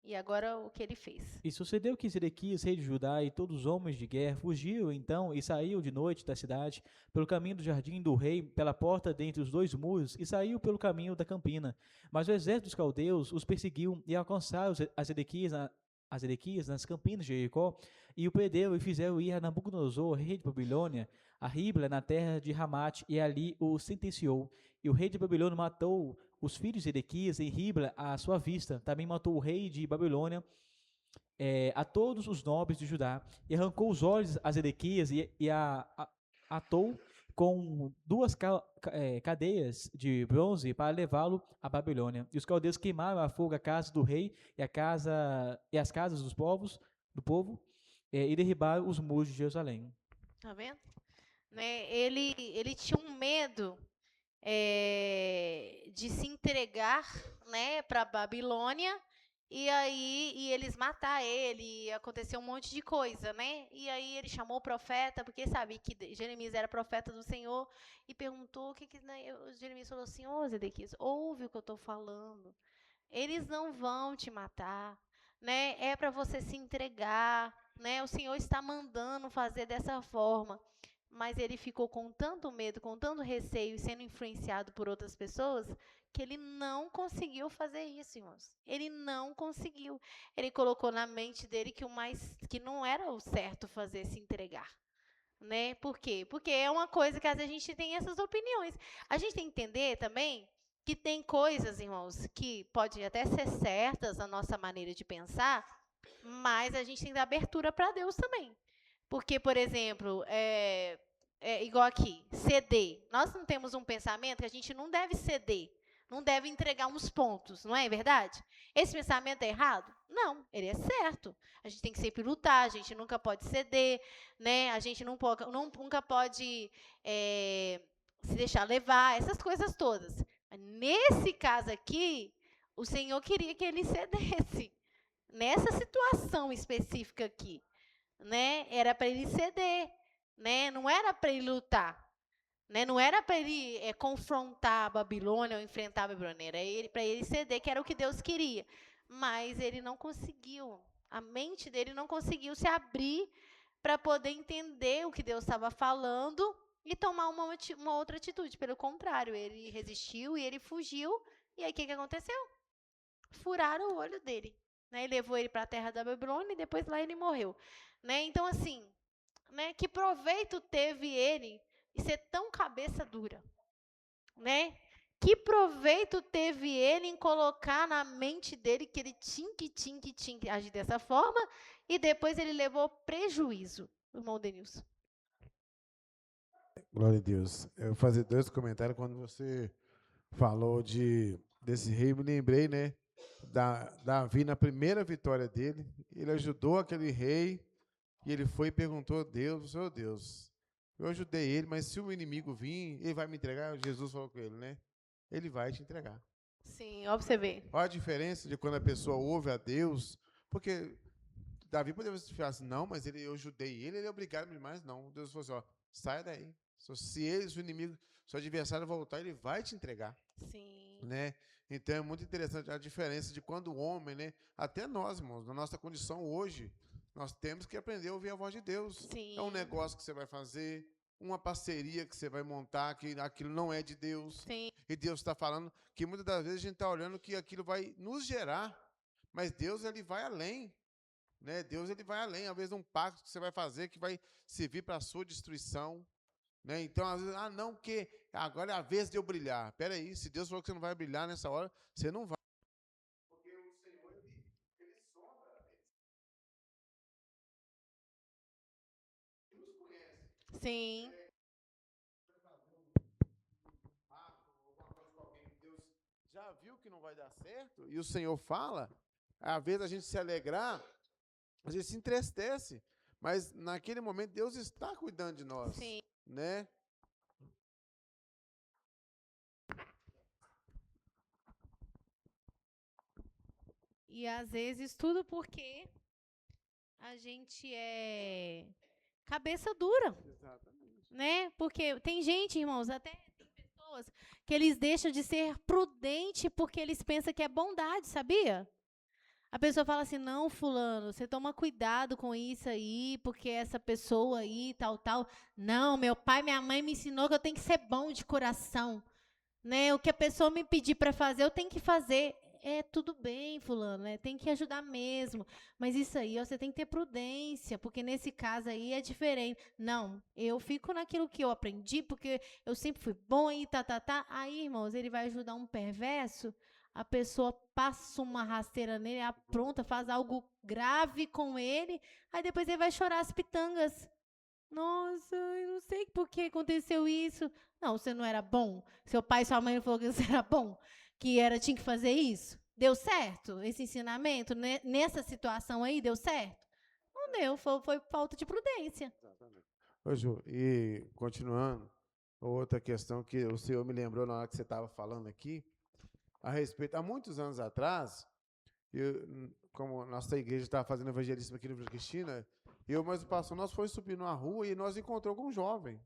E agora o que ele fez. E sucedeu que Zedequias, rei de Judá, e todos os homens de guerra fugiram então e saíram de noite da cidade, pelo caminho do jardim do rei, pela porta dentre os dois muros, e saiu pelo caminho da campina. Mas o exército dos caldeus os perseguiu e alcançaram a Zedequias nas campinas de Jericó, e o prenderam e fizeram ir a Nabucodonosor, rei de Babilônia, a Ribla, na terra de Ramate, e ali o sentenciou. E o rei de Babilônia matou os filhos de Zedequias em Ribla à sua vista. Também matou o rei de Babilônia a todos os nobres de Judá, e arrancou os olhos a Zedequias e atou com duas cadeias de bronze para levá-lo à Babilônia. E os caldeus queimaram a fogo a casa do rei e as casas do povo, e derribaram os muros de Jerusalém. Tá vendo? Né? Ele tinha um medo de se entregar, né, para Babilônia, e eles matar ele, e aconteceu um monte de coisa, né? E aí ele chamou o profeta, porque sabe que Jeremias era profeta do Senhor, e perguntou né, Jeremias falou assim: Ô Zedequias, ouve o que eu estou falando. Eles não vão te matar, né? É para você se entregar, né? O Senhor está mandando fazer dessa forma. Mas ele ficou com tanto medo, com tanto receio e sendo influenciado por outras pessoas, que ele não conseguiu fazer isso, irmãos. Ele não conseguiu. Ele colocou na mente dele que não era o certo fazer, se entregar. Né? Por quê? Porque é uma coisa que às vezes a gente tem essas opiniões. A gente tem que entender também que tem coisas, irmãos, que podem até ser certas na nossa maneira de pensar, mas a gente tem que dar abertura para Deus também. Porque, por exemplo, igual aqui, ceder. Nós não temos um pensamento que a gente não deve ceder, não deve entregar uns pontos, não é verdade? Esse pensamento é errado? Não, ele é certo. A gente tem que sempre lutar, a gente nunca pode ceder, né? A gente nunca pode se deixar levar, essas coisas todas. Nesse caso aqui, o Senhor queria que ele cedesse. Nessa situação específica aqui, né? Era para ele ceder, né? Não era para ele lutar, né? Não era para ele confrontar a Babilônia ou enfrentar a Babilônia. Era para ele ceder, que era o que Deus queria. Mas ele não conseguiu. A mente dele não conseguiu se abrir para poder entender o que Deus estava falando e tomar uma outra atitude. Pelo contrário, ele resistiu e ele fugiu. E aí o que aconteceu? Furaram o olho dele. né? E levou ele para a terra da Babilônia e depois lá ele morreu, né? Então assim, né? Que proveito teve ele em ser tão cabeça dura, né? Que proveito teve ele em colocar na mente dele que ele tinha que agir dessa forma e depois ele levou prejuízo, irmão Denilson. Glória a Deus. Eu vou fazer 2 comentários. Quando você falou desse rei, me lembrei, né? Davi, na primeira vitória dele, ele ajudou aquele rei e ele foi e perguntou a Deus, "Ô Deus, eu ajudei ele, mas se o inimigo vir, ele vai me entregar?" Jesus falou com ele, né? Ele vai te entregar. Sim, ó pra você ver. Olha a diferença de quando a pessoa ouve a Deus, porque Davi poderia falar assim, não, mas eu ajudei ele é obrigado demais. Não, Deus falou assim, ó, sai daí. Se o inimigo, seu adversário voltar, ele vai te entregar. Sim. Né? Então é muito interessante a diferença de quando o homem, né? Até nós, irmãos, na nossa condição hoje, nós temos que aprender a ouvir a voz de Deus. Sim. É um negócio que você vai fazer, uma parceria que você vai montar, que aquilo não é de Deus. Sim. E Deus está falando que muitas das vezes a gente está olhando que aquilo vai nos gerar, mas Deus ele vai além. Né? Deus ele vai além, às vezes um pacto que você vai fazer que vai servir para a sua destruição. Né? Então, às vezes, não, porque agora é a vez de eu brilhar. Espera aí, se Deus falou que você não vai brilhar nessa hora, você não vai. Porque o Senhor, ele sonda a vez. Ele nos conhece. Sim. Alguma coisa com alguém que Deus já viu que não vai dar certo, e o Senhor fala, às vezes a gente se alegrar, a gente se entristece, mas naquele momento Deus está cuidando de nós. Sim. Né? E às vezes tudo porque a gente é cabeça dura. Exatamente. Né? Porque tem gente, irmãos, até tem pessoas que eles deixam de ser prudente porque eles pensam que é bondade, sabia? A pessoa fala assim, não, fulano, você toma cuidado com isso aí, porque essa pessoa aí, tal. Não, meu pai e minha mãe me ensinou que eu tenho que ser bom de coração. Né? O que a pessoa me pedir para fazer, eu tenho que fazer. É, tudo bem, fulano, né? Tem que ajudar mesmo. Mas isso aí, ó, você tem que ter prudência, porque nesse caso aí é diferente. Não, eu fico naquilo que eu aprendi, porque eu sempre fui bom e tá. Aí, irmãos, ele vai ajudar um perverso, a pessoa passa uma rasteira nele, apronta, faz algo grave com ele, aí depois ele vai chorar as pitangas. Nossa, eu não sei por que aconteceu isso. Não, você não era bom? Seu pai e sua mãe falaram que você era bom? Tinha que fazer isso? Deu certo esse ensinamento? Nessa situação aí, deu certo? Não deu, foi falta de prudência. Exatamente. Ô, Ju, e continuando, outra questão que o Senhor me lembrou na hora que você estava falando aqui, a respeito, há muitos anos atrás, como nossa igreja estava fazendo evangelismo aqui no Vila Cristina, mas o pastor, nós fomos subir numa rua e nós encontramos com um jovem.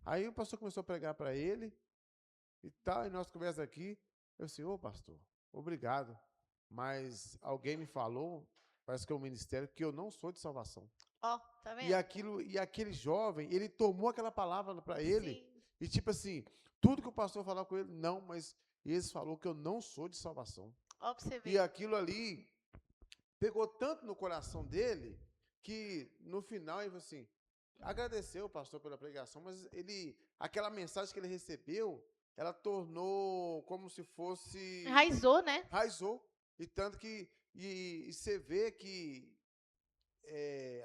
Aí o pastor começou a pregar para ele e tal, e nós conversamos aqui. Eu disse, pastor, obrigado, mas alguém me falou, parece que é o ministério, que eu não sou de salvação. Ó, tá vendo? E aquele jovem, ele tomou aquela palavra para ele, Sim. e tipo assim, tudo que o pastor falava com ele, não, mas eles falou que eu não sou de salvação. Ó, pra você ver. E aquilo ali pegou tanto no coração dele, que no final ele falou assim, agradeceu o pastor pela pregação, mas aquela mensagem que ele recebeu, ela tornou como se fosse... Enraizou, né? Enraizou. E tanto que você vê que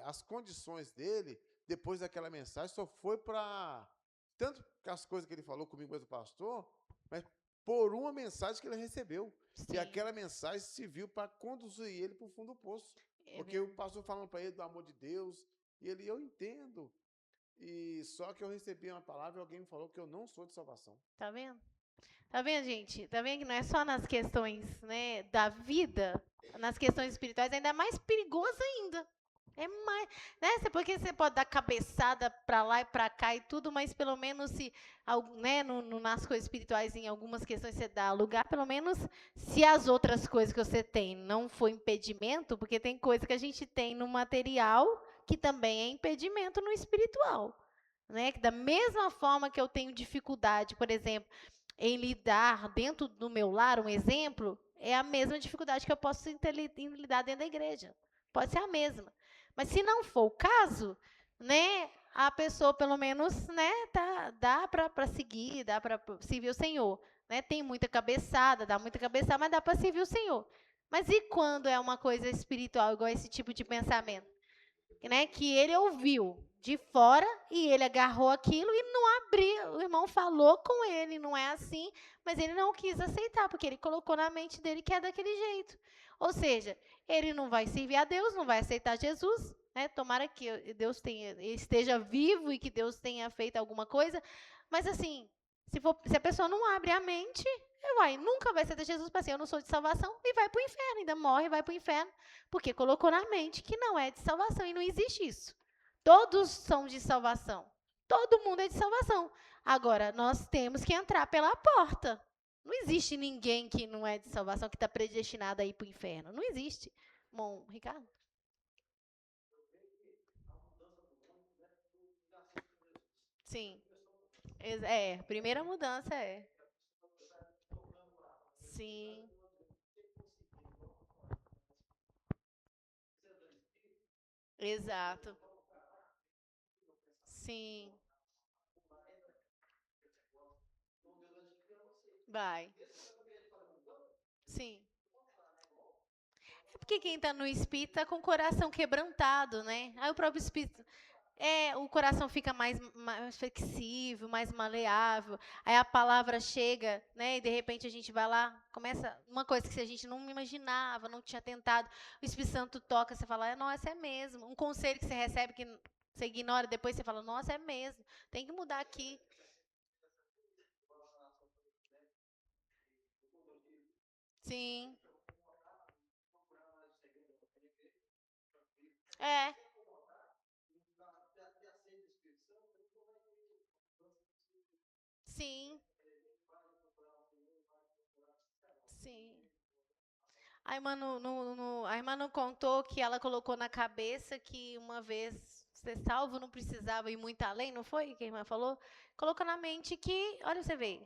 as condições dele, depois daquela mensagem, só foi para... Tanto que as coisas que ele falou comigo, mas o pastor, mas por uma mensagem que ele recebeu. Sim. E aquela mensagem serviu para conduzir ele para o fundo do poço. Porque o pastor falando para ele do amor de Deus, e eu entendo. E só que eu recebi uma palavra e alguém me falou que eu não sou de salvação. Tá vendo? Tá vendo, gente? Tá vendo que não é só nas questões, né, da vida, nas questões espirituais, ainda é mais perigoso ainda. É mais, né? Porque você pode dar cabeçada para lá e para cá e tudo, mas pelo menos se, né, nas coisas espirituais, em algumas questões você dá lugar, pelo menos se as outras coisas que você tem não for impedimento, porque tem coisa que a gente tem no material que também é impedimento no espiritual, né? Que da mesma forma que eu tenho dificuldade, por exemplo, em lidar dentro do meu lar, um exemplo, é a mesma dificuldade que eu posso em lidar dentro da igreja. Pode ser a mesma. Mas se não for o caso, né, a pessoa pelo menos, né, dá para seguir, dá para servir o Senhor, né? Tem muita cabeçada, dá muita cabeçada, mas dá para servir o Senhor. Mas e quando é uma coisa espiritual, igual esse tipo de pensamento, né, que ele ouviu de fora e ele agarrou aquilo e não abriu. O irmão falou com ele, não é assim, mas ele não quis aceitar, porque ele colocou na mente dele que é daquele jeito. Ou seja, ele não vai servir a Deus, não vai aceitar Jesus, né? Tomara que Deus esteja vivo e que Deus tenha feito alguma coisa, mas assim, se a pessoa não abre a mente, nunca vai aceitar Jesus para assim, eu não sou de salvação, e vai para o inferno, ainda morre e vai para o inferno, porque colocou na mente que não é de salvação, e não existe isso. Todos são de salvação. Todo mundo é de salvação. Agora, nós temos que entrar pela porta. Não existe ninguém que não é de salvação, que está predestinado a ir para o inferno. Não existe. Bom, Ricardo? Sim. Primeira mudança é. Sim. Exato. Sim. Vai. Sim. É porque quem está no espírito está com o coração quebrantado, né? Aí o próprio espírito. O coração fica mais flexível, mais maleável. Aí a palavra chega, né? E de repente a gente vai lá, começa uma coisa que a gente não imaginava, não tinha tentado. O Espírito Santo toca, você fala, nossa, é mesmo. Um conselho que você recebe que você ignora, depois você fala, nossa, é mesmo. Tem que mudar aqui. Sim. É. Sim. Sim. A irmã não contou que ela colocou na cabeça que uma vez ser salvo não precisava ir muito além, não foi que a irmã falou? Colocou na mente que, olha, você vê.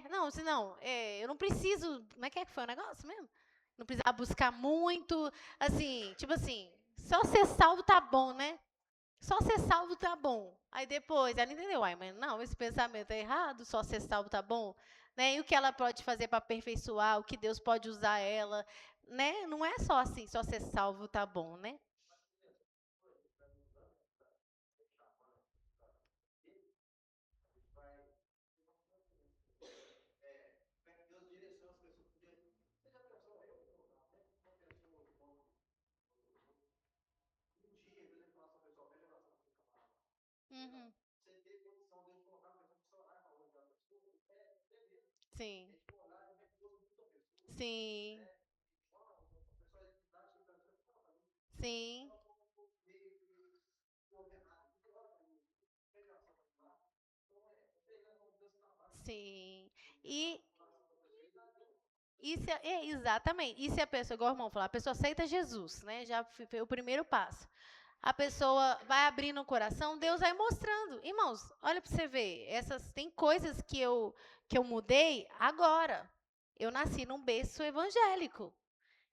Não, se não, eu não preciso. Como é que foi o negócio mesmo? Não precisava buscar muito, assim, tipo assim, só ser salvo tá bom, né? Só ser salvo tá bom. Aí depois, ela entendeu, mas não, esse pensamento é errado, só ser salvo tá bom, né? E o que ela pode fazer para aperfeiçoar, o que Deus pode usar ela, né? Não é só assim, só ser salvo tá bom, né? Uhum. Sim. Sim. Sim. Sim. E exatamente. E se a pessoa, igual o irmão falou, a pessoa aceita Jesus, né? Já foi o primeiro passo. A pessoa vai abrindo o coração, Deus vai mostrando. Irmãos, olha para você ver, tem coisas que eu mudei agora. Eu nasci num berço evangélico.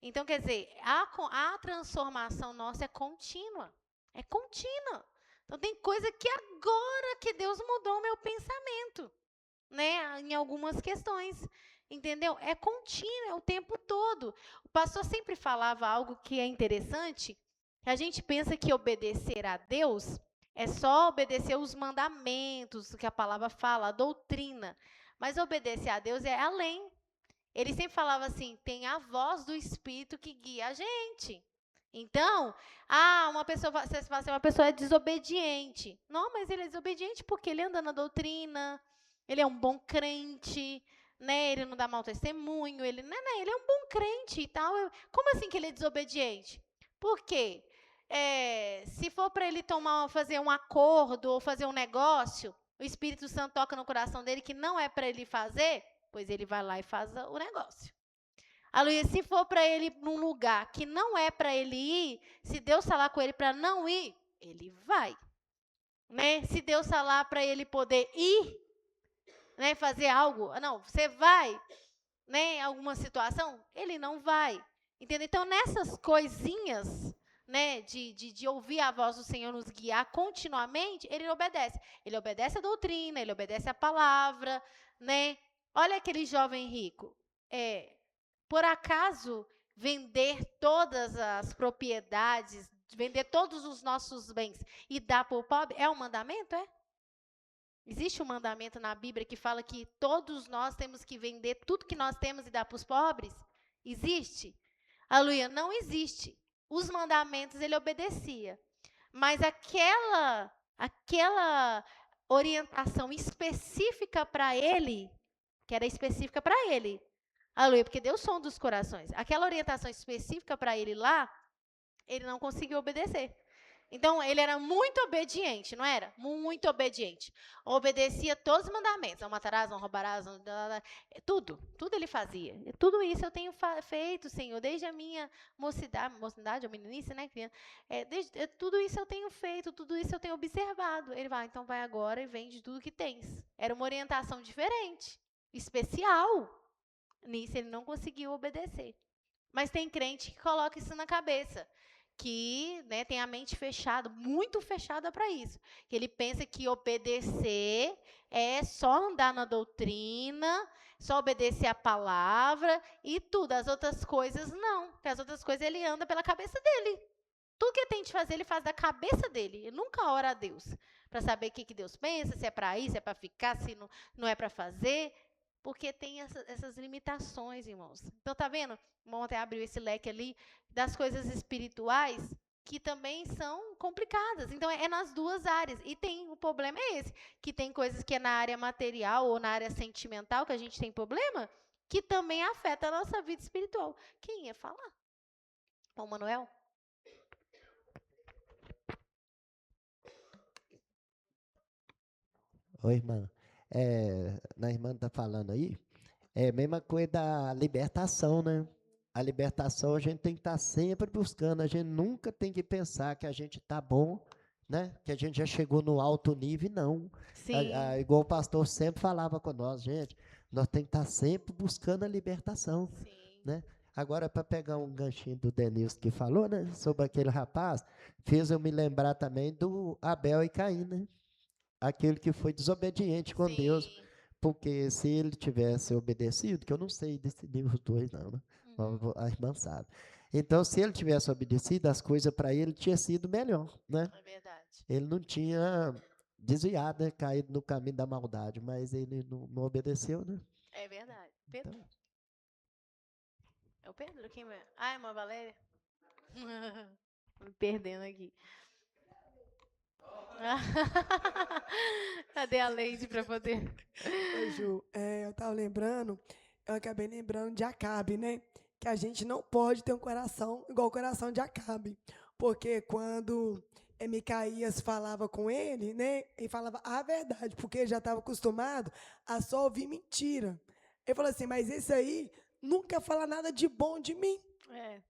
Então, quer dizer, a transformação nossa é contínua. É contínua. Então, tem coisa que agora que Deus mudou o meu pensamento, né? Em algumas questões. Entendeu? É contínuo, é o tempo todo. O pastor sempre falava algo que é interessante, que a gente pensa que obedecer a Deus é só obedecer os mandamentos, o que a palavra fala, a doutrina. Mas obedecer a Deus é além. Ele sempre falava assim, tem a voz do Espírito que guia a gente. Então, você fala assim, uma pessoa é desobediente. Não, mas ele é desobediente porque ele anda na doutrina, ele é um bom crente, né? Ele não dá mau testemunho, ele é um bom crente e tal. Como assim que ele é desobediente? Por quê? Se for para ele fazer um acordo ou fazer um negócio, o Espírito Santo toca no coração dele que não é para ele fazer, pois ele vai lá e faz o negócio. Aleluia, se for para ele num lugar que não é para ele ir, se Deus falar com ele para não ir, ele vai. Né? Se Deus falar para ele poder ir, né, fazer algo, não, você vai. né, alguma situação, ele não vai. Entendeu? Então, nessas coisinhas, né, de ouvir a voz do Senhor nos guiar continuamente, ele obedece. Ele obedece a doutrina, ele obedece a palavra, né? Olha aquele jovem rico. Por acaso vender todas as propriedades, vender todos os nossos bens e dar para o pobre é um mandamento, é? Existe um mandamento na Bíblia que fala que todos nós temos que vender tudo que nós temos e dar para os pobres? Existe? Aleluia, não existe. Os mandamentos ele obedecia. Mas aquela orientação específica para ele, que era específica para ele. Aleluia, porque Deus sonda dos corações. Aquela orientação específica para ele lá, ele não conseguiu obedecer. Então, ele era muito obediente, não era? Muito obediente. Obedecia todos os mandamentos. Não matarás, não roubarás, tudo ele fazia. E tudo isso eu tenho feito, Senhor, desde a minha mocidade ou meninice, né, criança? Tudo isso eu tenho feito, tudo isso eu tenho observado. Ele vai, então vai agora e vende tudo que tens. Era uma orientação diferente, especial. Nisso ele não conseguiu obedecer. Mas tem crente que coloca isso na cabeça, que, né, tem a mente fechada, muito fechada para isso. Que ele pensa que obedecer é só andar na doutrina, só obedecer a palavra e tudo. As outras coisas não, porque as outras coisas ele anda pela cabeça dele. Tudo que ele tem de fazer, ele faz da cabeça dele. Ele nunca ora a Deus para saber o que Deus pensa, se é para ir, se é para ficar, se não é para fazer. Porque tem essas limitações, irmãos. Então, tá vendo? O irmão até abriu esse leque ali das coisas espirituais que também são complicadas. Então, é nas duas áreas. E o problema é esse, que tem coisas que é na área material ou na área sentimental que a gente tem problema, que também afeta a nossa vida espiritual. Quem ia falar? O Manuel? Oi, irmã. Na irmã está falando aí, é a mesma coisa da libertação, né? A libertação a gente tem que estar sempre buscando, a gente nunca tem que pensar que a gente está bom, né? Que a gente já chegou no alto nível, não. Sim. Igual o pastor sempre falava com nós, gente, nós temos que estar sempre buscando a libertação, Sim. né? Agora, para pegar um ganchinho do Denilson que falou, né? Sobre aquele rapaz, fez eu me lembrar também do Abel e Caim, né? Aquele que foi desobediente com Deus, porque se ele tivesse obedecido, que eu não sei decidir os dois, não, né? A irmã sabe. Então, se ele tivesse obedecido, as coisas para ele tinha sido melhor, né? É verdade. Ele não tinha desviado, né? Caído no caminho da maldade, mas ele não obedeceu, né? É verdade. Pedro? Então, É o Pedro? Quem é? Ah, é uma Valéria? Me perdendo aqui. Cadê a Leide para poder? Ô, Ju, eu estava lembrando, eu acabei lembrando de Acabe, né? Que a gente não pode ter um coração igual o coração de Acabe. Porque quando Micaías falava com ele, né? Ele falava a verdade, porque ele já estava acostumado a só ouvir mentira. Ele falou assim, mas esse aí nunca fala nada de bom de mim.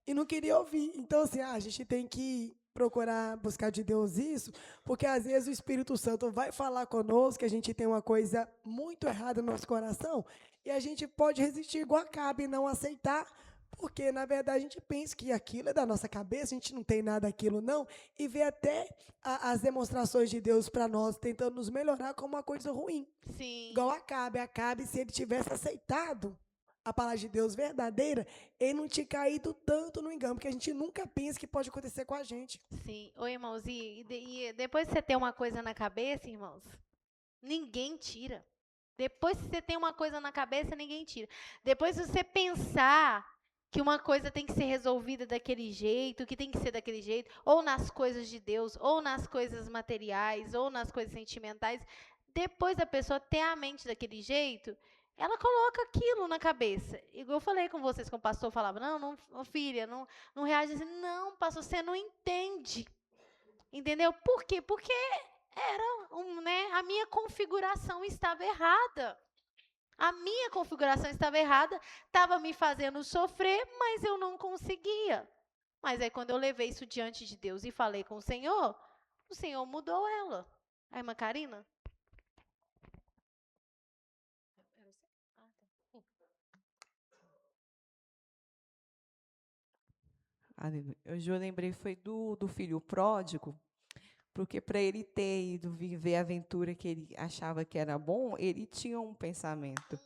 E não queria ouvir. Então, assim, a gente tem que procurar buscar de Deus isso, porque às vezes o Espírito Santo vai falar conosco que a gente tem uma coisa muito errada no nosso coração e a gente pode resistir igual Acabe e não aceitar, porque na verdade a gente pensa que aquilo é da nossa cabeça, a gente não tem nada daquilo não, e vê até as demonstrações de Deus para nós tentando nos melhorar como uma coisa ruim. Sim. Igual Acabe, se ele tivesse aceitado a palavra de Deus verdadeira, ele não tinha caído tanto no engano, porque a gente nunca pensa que pode acontecer com a gente. Sim. Oi, irmãos, e depois que você tem uma coisa na cabeça, irmãos, ninguém tira. Depois que você tem uma coisa na cabeça, ninguém tira. Depois que você pensar que uma coisa tem que ser resolvida daquele jeito, que tem que ser daquele jeito, ou nas coisas de Deus, ou nas coisas materiais, ou nas coisas sentimentais, depois da pessoa ter a mente daquele jeito, ela coloca aquilo na cabeça. Igual eu falei com vocês, como o pastor falava, não, filha, não reage assim. Não, pastor, você não entende. Entendeu? Por quê? Porque a minha configuração estava errada. A minha configuração estava errada, estava me fazendo sofrer, mas eu não conseguia. Mas aí quando eu levei isso diante de Deus e falei com o Senhor mudou ela. A irmã Karina? aleluia. Hoje eu lembrei foi do filho pródigo, porque para ele ter ido viver a aventura que ele achava que era bom, ele tinha um pensamento,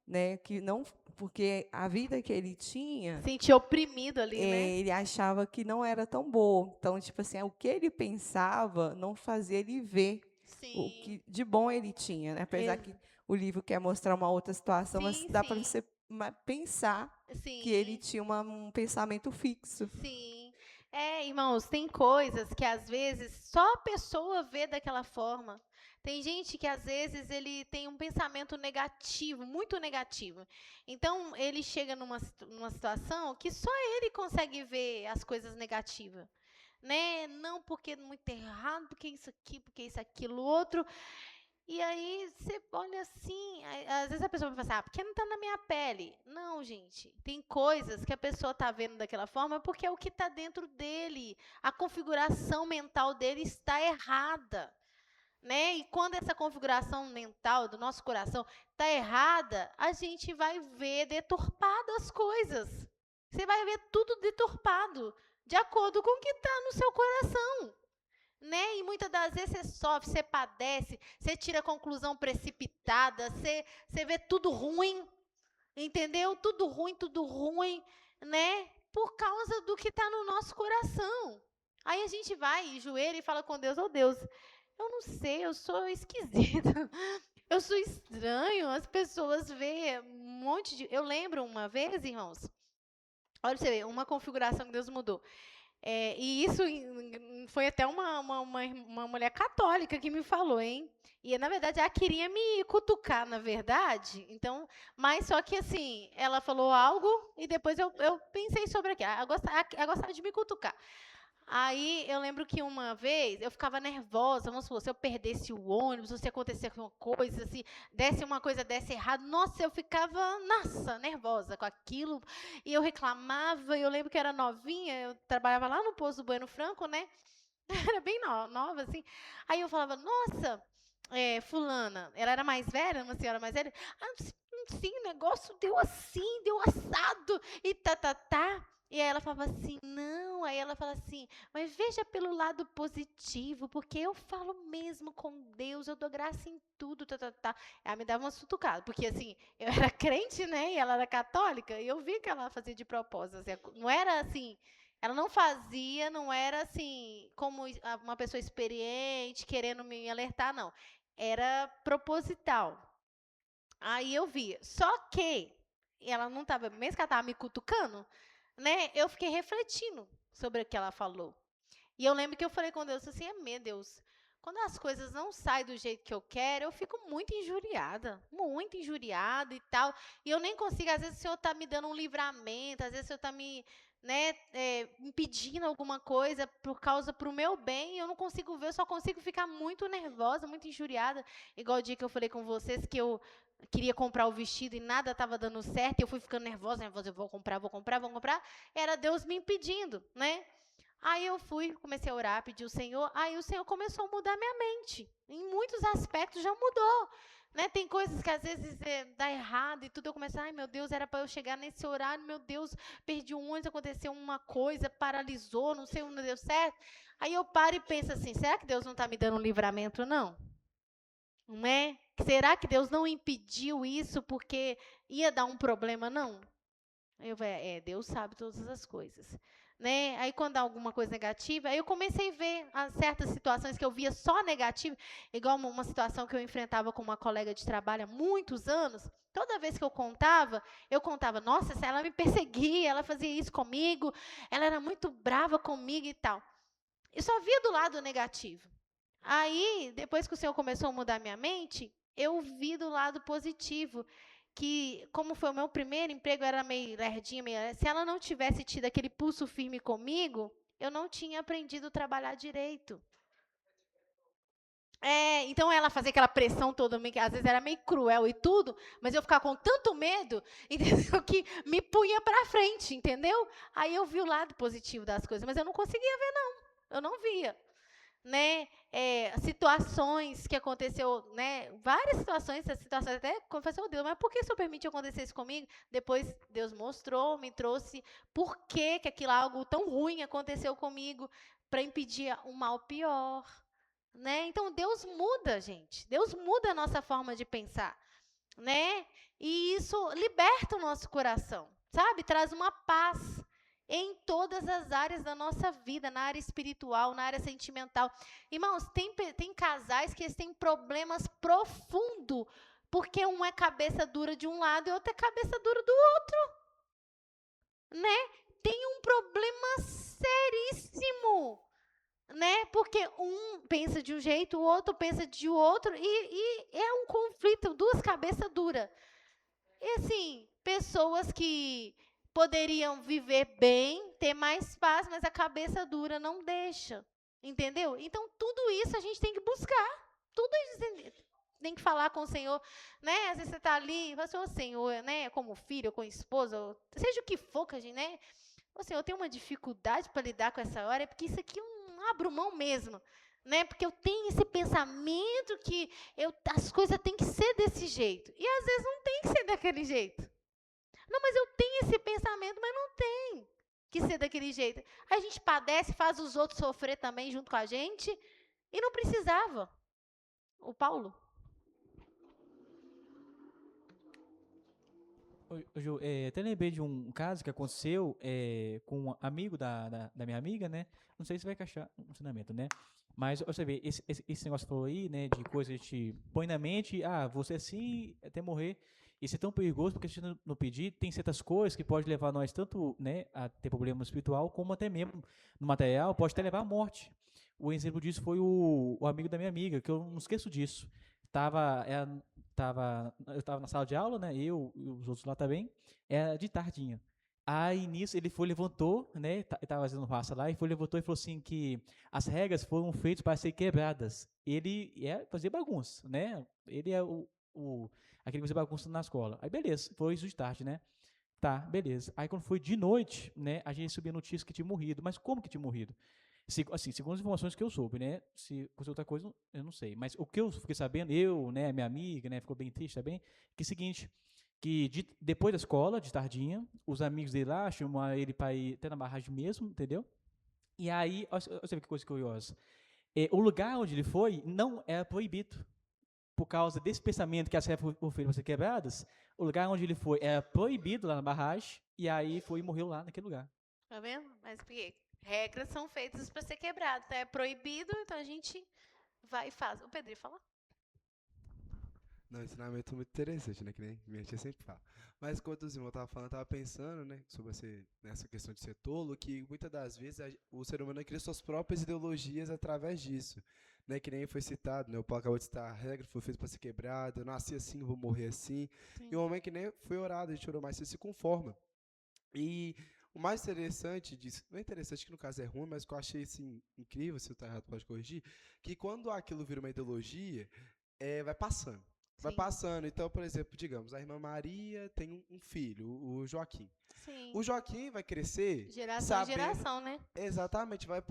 né, que não, porque a vida que ele tinha, Sentir oprimido ali, né? ele achava que não era tão boa. Então, tipo assim, o que ele pensava não fazia ele ver o Sim. que de bom ele tinha, né? Apesar que o livro quer mostrar uma outra situação, mas Sim, dá para sim. você pensar Sim. que ele tinha um pensamento fixo. Sim. Irmãos, tem coisas que às vezes só a pessoa vê daquela forma. Tem gente que às vezes ele tem um pensamento negativo, muito negativo. Então ele chega numa situação que só ele consegue ver as coisas negativas, né? Não porque é muito errado, porque isso aqui, porque isso aquilo outro. E aí você olha assim, às vezes a pessoa vai pensar, porque não está na minha pele. Não, gente, tem coisas que a pessoa está vendo daquela forma porque é o que está dentro dele. A configuração mental dele está errada, né? E quando essa configuração mental do nosso coração está errada, a gente vai ver deturpado as coisas. Você vai ver tudo deturpado, de acordo com o que está no seu coração. Né? E muitas das vezes você sofre, você padece, você tira conclusão precipitada, você vê tudo ruim, entendeu? Tudo ruim, né? Por causa do que está no nosso coração. Aí a gente vai e joelha e fala com Deus, oh Deus, eu não sei, eu sou esquisita, eu sou estranho, as pessoas veem um monte de... Eu lembro uma vez, irmãos, olha pra você ver, uma configuração que Deus mudou. E isso foi até uma mulher católica que me falou, hein? E, na verdade, ela queria me cutucar, na verdade. Então, mas só que, assim, ela falou algo e depois eu pensei sobre aquilo. Ela gostava de me cutucar. Aí, eu lembro que uma vez eu ficava nervosa, vamos supor, se eu perdesse o ônibus, ou se acontecesse alguma coisa, se desse uma coisa desse errado, nossa, eu ficava, nervosa com aquilo, e eu reclamava, e eu lembro que eu era novinha, eu trabalhava lá no posto do Bueno Franco, né, era bem nova, assim, aí eu falava, nossa, fulana, ela era mais velha, uma senhora mais velha, sim, o negócio deu assim, deu assado, e tá. E aí ela falava assim, não, aí ela fala assim, mas veja pelo lado positivo, porque eu falo mesmo com Deus, eu dou graça em tudo, tá. Ela me dava uma sutucada, porque assim, eu era crente, né, e ela era católica, e eu vi que ela fazia de propósito, assim, não era assim, ela não fazia, não era assim, como uma pessoa experiente, querendo me alertar, não, era proposital. Aí eu vi, só que ela não estava, mesmo que ela estava me cutucando, né? Eu fiquei refletindo sobre o que ela falou. E eu lembro que eu falei com Deus assim, meu Deus, quando as coisas não saem do jeito que eu quero, eu fico muito injuriada e tal. E eu nem consigo, às vezes o Senhor está me dando um livramento, às vezes o Senhor está me, né, impedindo alguma coisa pro meu bem, eu não consigo ver, eu só consigo ficar muito nervosa, muito injuriada. Igual o dia que eu falei com vocês que eu queria comprar o vestido e nada estava dando certo, e eu fui ficando nervosa, eu vou comprar. Era Deus me impedindo, né? Aí eu comecei a orar, pedir o Senhor, aí o Senhor começou a mudar minha mente. Em muitos aspectos já mudou. Né? Tem coisas que às vezes dá errado e tudo, eu começo, ai meu Deus, era para eu chegar nesse horário, meu Deus, perdi um ônibus, aconteceu uma coisa, paralisou, não sei, não deu certo. Aí eu paro e penso assim, será que Deus não está me dando um livramento, não? Não é? Será que Deus não impediu isso porque ia dar um problema, não? Deus sabe todas as coisas. Né? Aí, quando há alguma coisa negativa, aí eu comecei a ver certas situações que eu via só negativa, igual uma situação que eu enfrentava com uma colega de trabalho há muitos anos. Toda vez que eu contava, nossa, ela me perseguia, ela fazia isso comigo, ela era muito brava comigo e tal. Eu só via do lado negativo. Aí, depois que o Senhor começou a mudar minha mente, eu vi do lado positivo, que como foi o meu primeiro emprego, eu era meio lerdinha, se ela não tivesse tido aquele pulso firme comigo, eu não tinha aprendido a trabalhar direito. Então ela fazia aquela pressão toda, que às vezes era meio cruel e tudo, mas eu ficava com tanto medo, entendeu, que me punha para frente, entendeu? Aí eu vi o lado positivo das coisas, mas eu não conseguia ver, não. Eu não via. né? Situações que aconteceu, né? Várias situações, essas situações até confessou Deus, mas por que o Senhor permitiu acontecer isso comigo? Depois Deus mostrou, me trouxe por que que aquilo algo tão ruim aconteceu comigo para impedir um mal pior, né? Então Deus muda, gente. Deus muda a nossa forma de pensar, né? E isso liberta o nosso coração, sabe? Traz uma paz em todas as áreas da nossa vida, na área espiritual, na área sentimental. Irmãos, tem casais que eles têm problemas profundos, porque um é cabeça dura de um lado e outro é cabeça dura do outro, né? Tem um problema seríssimo, né? Porque um pensa de um jeito, o outro pensa de outro, e é um conflito, duas cabeças duras. E assim, pessoas que poderiam viver bem, ter mais paz, mas a cabeça dura não deixa. Entendeu? Então, tudo isso a gente tem que buscar. Tudo isso tem que falar com o Senhor, né? Às vezes você está ali, e fala assim, ô Senhor, né? Como filho, com esposa, ou seja o que for que a gente, né? Ô Senhor, eu tenho uma dificuldade para lidar com essa hora, é porque isso aqui eu não abro mão mesmo, né? Porque eu tenho esse pensamento que as coisas têm que ser desse jeito. E às vezes não tem que ser daquele jeito. Não, mas eu tenho esse pensamento, mas não tem que ser daquele jeito. Aí a gente padece, faz os outros sofrer também junto com a gente, e não precisava. O Paulo? Ô, Ju, até lembrei de um caso que aconteceu com um amigo da minha amiga, né? Não sei se vai encaixar no ensinamento, né? Mas você vê, esse negócio que você falou aí, né? De coisa que a gente põe na mente, você assim até morrer. Isso é tão perigoso porque se a gente não pedir, tem certas coisas que pode levar nós tanto, né, a ter problema espiritual, como até mesmo no material, pode até levar à morte. O exemplo disso foi o amigo da minha amiga, que eu não esqueço disso. Eu estava na sala de aula, né? Eu e os outros lá também. Era de tardinha. Aí nisso ele foi, levantou, né? Estava fazendo raça lá, e foi, levantou e falou assim que as regras foram feitas para ser quebradas. Ele é fazer bagunça, né? Ele é aquele que fazia bagunça na escola. Aí beleza, foi isso de tarde, né? Tá, beleza. Aí quando foi de noite, né? A gente recebeu a notícia que tinha morrido. Mas como que tinha morrido? Assim, segundo as informações que eu soube, né? Se fosse outra coisa, eu não sei. Mas o que eu fiquei sabendo, né, minha amiga, né, ficou bem triste também, que é o seguinte, que depois da escola, de tardinha, os amigos dele lá chamaram ele para ir até na barragem mesmo, entendeu? E aí, olha que coisa curiosa. O lugar onde ele foi não era proibido. Por causa desse pensamento que as regras foram feitas para ser quebradas, o lugar onde ele foi era proibido lá na barragem, e aí foi e morreu lá naquele lugar. Tá vendo? Mas por quê? Regras são feitas para ser quebradas. Tá? É proibido, então a gente vai e faz. O Pedro fala. Não, ensinamento muito interessante, né? Que nem minha tia sempre fala. Mas quando os irmãos estavam falando, eu estava pensando, né? Sobre nessa questão de ser tolo, que muitas das vezes o ser humano cria suas próprias ideologias através disso. Né, que nem foi citado, né? O Paulo acabou de citar, a regra foi feita para ser quebrada, eu nasci assim, eu vou morrer assim. Sim. E o homem que nem foi orado, a gente orou, mas você se conforma. E o mais interessante disso, não é interessante que no caso é ruim, mas que eu achei assim, incrível, se eu estou errado pode corrigir, que quando aquilo vira uma ideologia, vai passando. Vai Sim. passando. Então, por exemplo, digamos, a irmã Maria tem um filho, o Joaquim. Sim. O Joaquim vai crescer Geração sabendo, em geração, né? Exatamente, vai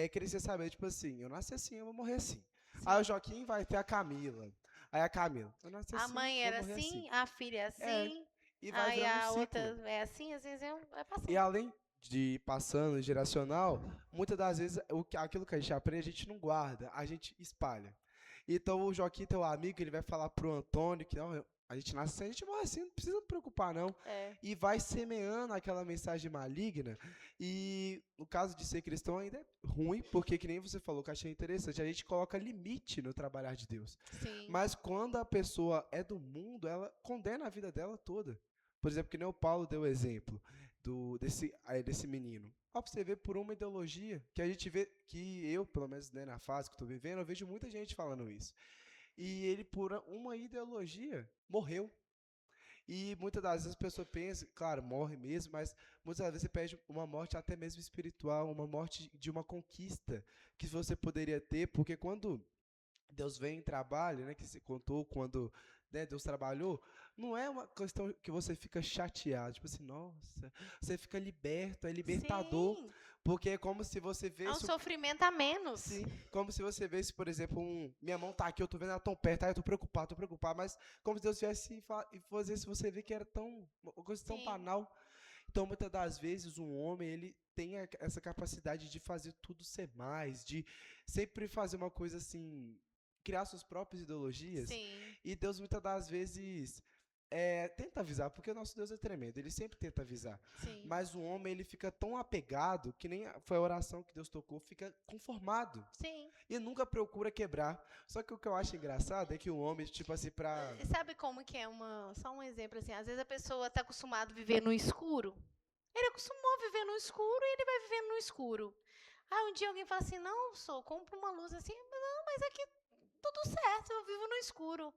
crescer sabendo, tipo assim, eu nasci assim, eu vou morrer assim. Sim. Aí o Joaquim vai ter a Camila. Aí a Camila, eu nasci A assim, mãe vou era morrer assim, a filha é assim, E vai aí virando um a ciclo. outra é assim, às vezes vai passando. E além de ir passando geracional, muitas das vezes aquilo que a gente aprende, a gente não guarda, a gente espalha. Então o Joaquim, teu amigo, ele vai falar pro Antônio que não, a gente nasce assim, a gente morre assim, não precisa se preocupar não. E vai semeando aquela mensagem maligna. E no caso de ser cristão ainda é ruim, porque que nem você falou, que eu achei interessante, a gente coloca limite no trabalhar de Deus. Sim. Mas quando a pessoa é do mundo, ela condena a vida dela toda. Por exemplo, que nem o Paulo deu o exemplo desse menino. Ó, pra você ver por uma ideologia, que a gente vê, que eu, pelo menos né, na fase que estou vivendo, eu vejo muita gente falando isso. E ele, por uma ideologia, morreu. E muitas das vezes as pessoas pensam, claro, morre mesmo, mas muitas das vezes você perde uma morte até mesmo espiritual, uma morte de uma conquista que você poderia ter, porque quando Deus vem em trabalho, né, que se contou quando né, Deus trabalhou, não é uma questão que você fica chateado, tipo assim, nossa, você fica liberto, é libertador, Sim, porque é como se você é um visse, sofrimento a menos. sim, como se você visse, por exemplo, minha mão tá aqui, eu tô vendo ela tão perto, eu tô preocupado, mas como se Deus viesse e fazesse você ver que era uma coisa tão Sim. banal. Então, muitas das vezes, um homem, ele tem essa capacidade de fazer tudo ser mais, de sempre fazer uma coisa assim, criar suas próprias ideologias. Sim, E Deus, muitas das vezes, tenta avisar, porque o nosso Deus é tremendo, ele sempre tenta avisar. sim. Mas o homem, ele fica tão apegado, que nem foi a oração que Deus tocou, fica conformado. Sim. E nunca procura quebrar. Só que o que eu acho engraçado é que o homem, tipo assim, E sabe como que é só um exemplo assim, às vezes a pessoa está acostumada a viver no escuro. Ele acostumou a viver no escuro e ele vai vivendo no escuro. Aí um dia alguém fala assim, não, compra uma luz assim, não, mas aqui tudo certo, eu vivo no escuro.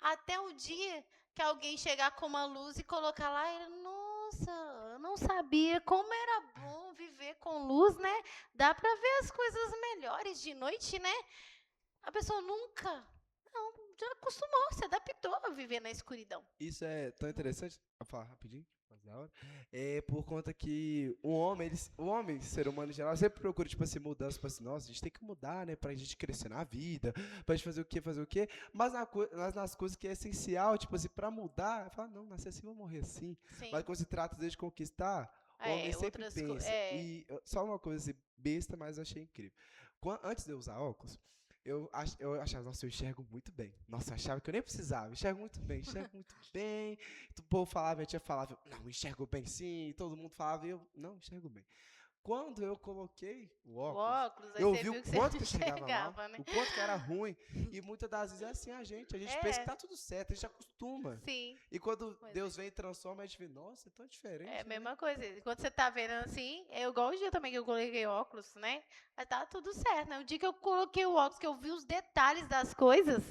Até o dia que alguém chegar com uma luz e colocar lá, ele, nossa, eu não sabia como era bom viver com luz, né? Dá para ver as coisas melhores de noite, né? A pessoa nunca, não, já acostumou, se adaptou a viver na escuridão. Isso é tão interessante. Vou falar rapidinho, fazer a hora. É por conta que o homem, ser humano em geral, sempre procura, tipo assim, mudança, tipo assim, nossa, a gente tem que mudar, né, pra gente crescer na vida, pra gente fazer o quê, mas nas coisas que é essencial, tipo assim, pra mudar, fala, não, nascer assim, vou morrer assim. Sim. Mas quando se trata de conquistar, o homem sempre pensa. E só uma coisa assim, besta, mas eu achei incrível. Antes de eu usar óculos, eu achava, nossa, eu enxergo muito bem. Nossa, eu achava que eu nem precisava. Enxergo muito bem, enxergo muito bem. O povo falava, minha tia falava, não, enxergo bem sim. Todo mundo falava, e eu, não, enxergo bem. Quando eu coloquei o óculos, aí eu você vi viu o que quanto você que eu enxergava mal, enxergava, né? o quanto que era ruim. E muitas das vezes é assim a gente pensa que tá tudo certo, a gente acostuma. Sim. E quando Pois Deus vem e transforma, a gente vê, nossa, é tão diferente. É a né? mesma coisa. Quando você tá vendo assim, é igual o dia também que eu coloquei óculos, né? Mas tá tudo certo, né? O dia que eu coloquei o óculos, que eu vi os detalhes das coisas,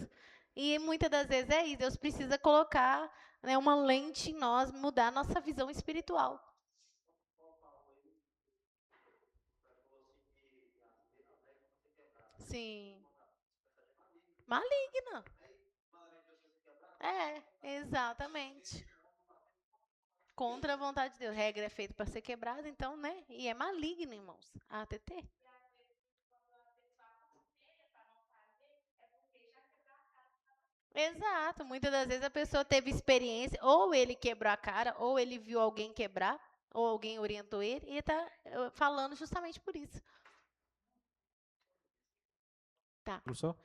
e muitas das vezes é isso, Deus precisa colocar, né, uma lente em nós, mudar a nossa visão espiritual. Sim. Maligna. Exatamente. Contra a vontade de Deus. Regra é feita para ser quebrada, então, né? E é maligno, irmãos. A ATT. Exato. Muitas das vezes a pessoa teve experiência, ou ele quebrou a cara, ou ele viu alguém quebrar, ou alguém orientou ele, e está falando justamente por isso. Tá. Professor,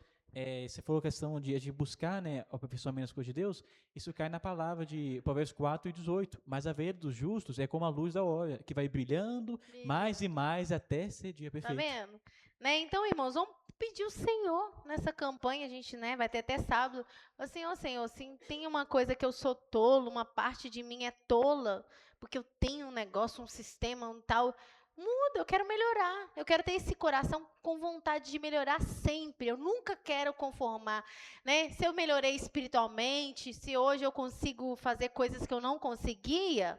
você falou a questão de buscar, né, o aperfeiçoamento das coisas de Deus, isso cai na palavra de Provérbios 4:18, mas a veia dos justos é como a luz da aurora, que vai brilhando mais e mais até ser dia Tá perfeito. vendo? Né? Então, irmãos, vamos pedir o Senhor nessa campanha, a gente, né, vai ter até sábado. Assim, ó Senhor, assim, tem uma coisa que eu sou tolo, uma parte de mim é tola, porque eu tenho um negócio, um sistema, um tal. Muda, eu quero melhorar. Eu quero ter esse coração com vontade de melhorar sempre. Eu nunca quero conformar, né? Se eu melhorei espiritualmente, se hoje eu consigo fazer coisas que eu não conseguia,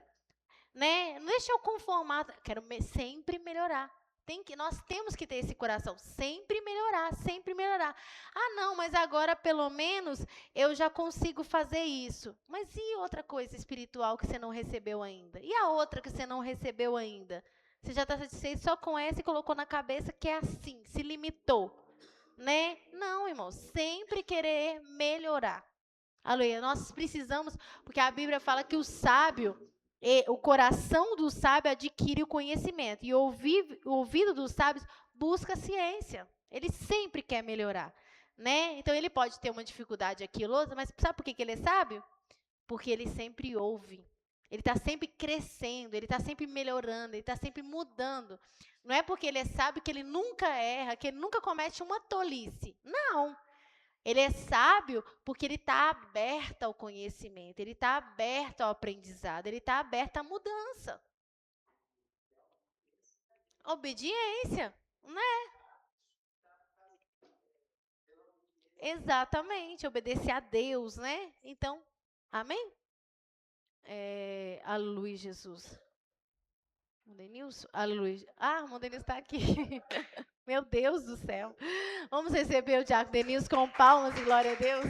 né? Não deixa eu conformar, quero sempre melhorar. Nós temos que ter esse coração, sempre melhorar, sempre melhorar. Ah, não, mas agora pelo menos eu já consigo fazer isso. Mas e outra coisa espiritual que você não recebeu ainda? E a outra que você não recebeu ainda? Você já está satisfeito só com essa e colocou na cabeça que é assim, se limitou, né? Não, irmão, sempre querer melhorar. Aleluia, nós precisamos, porque a Bíblia fala que o sábio, o coração do sábio adquire o conhecimento, e o ouvido dos sábios busca a ciência. Ele sempre quer melhorar, né? Então, ele pode ter uma dificuldade aqui ou outra, mas sabe por que ele é sábio? Porque ele sempre ouve. Ele está sempre crescendo, ele está sempre melhorando, ele está sempre mudando. Não é porque ele é sábio que ele nunca erra, que ele nunca comete uma tolice. Não. Ele é sábio porque ele está aberto ao conhecimento, ele está aberto ao aprendizado, ele está aberto à mudança. Obediência, né? Exatamente, obedecer a Deus, né? Então, amém? Aleluia, Jesus. Mondenilson? Aleluia. Ah, o Mondenilson está aqui. Meu Deus do céu. Vamos receber o Diácono Denilson com palmas e glória a Deus.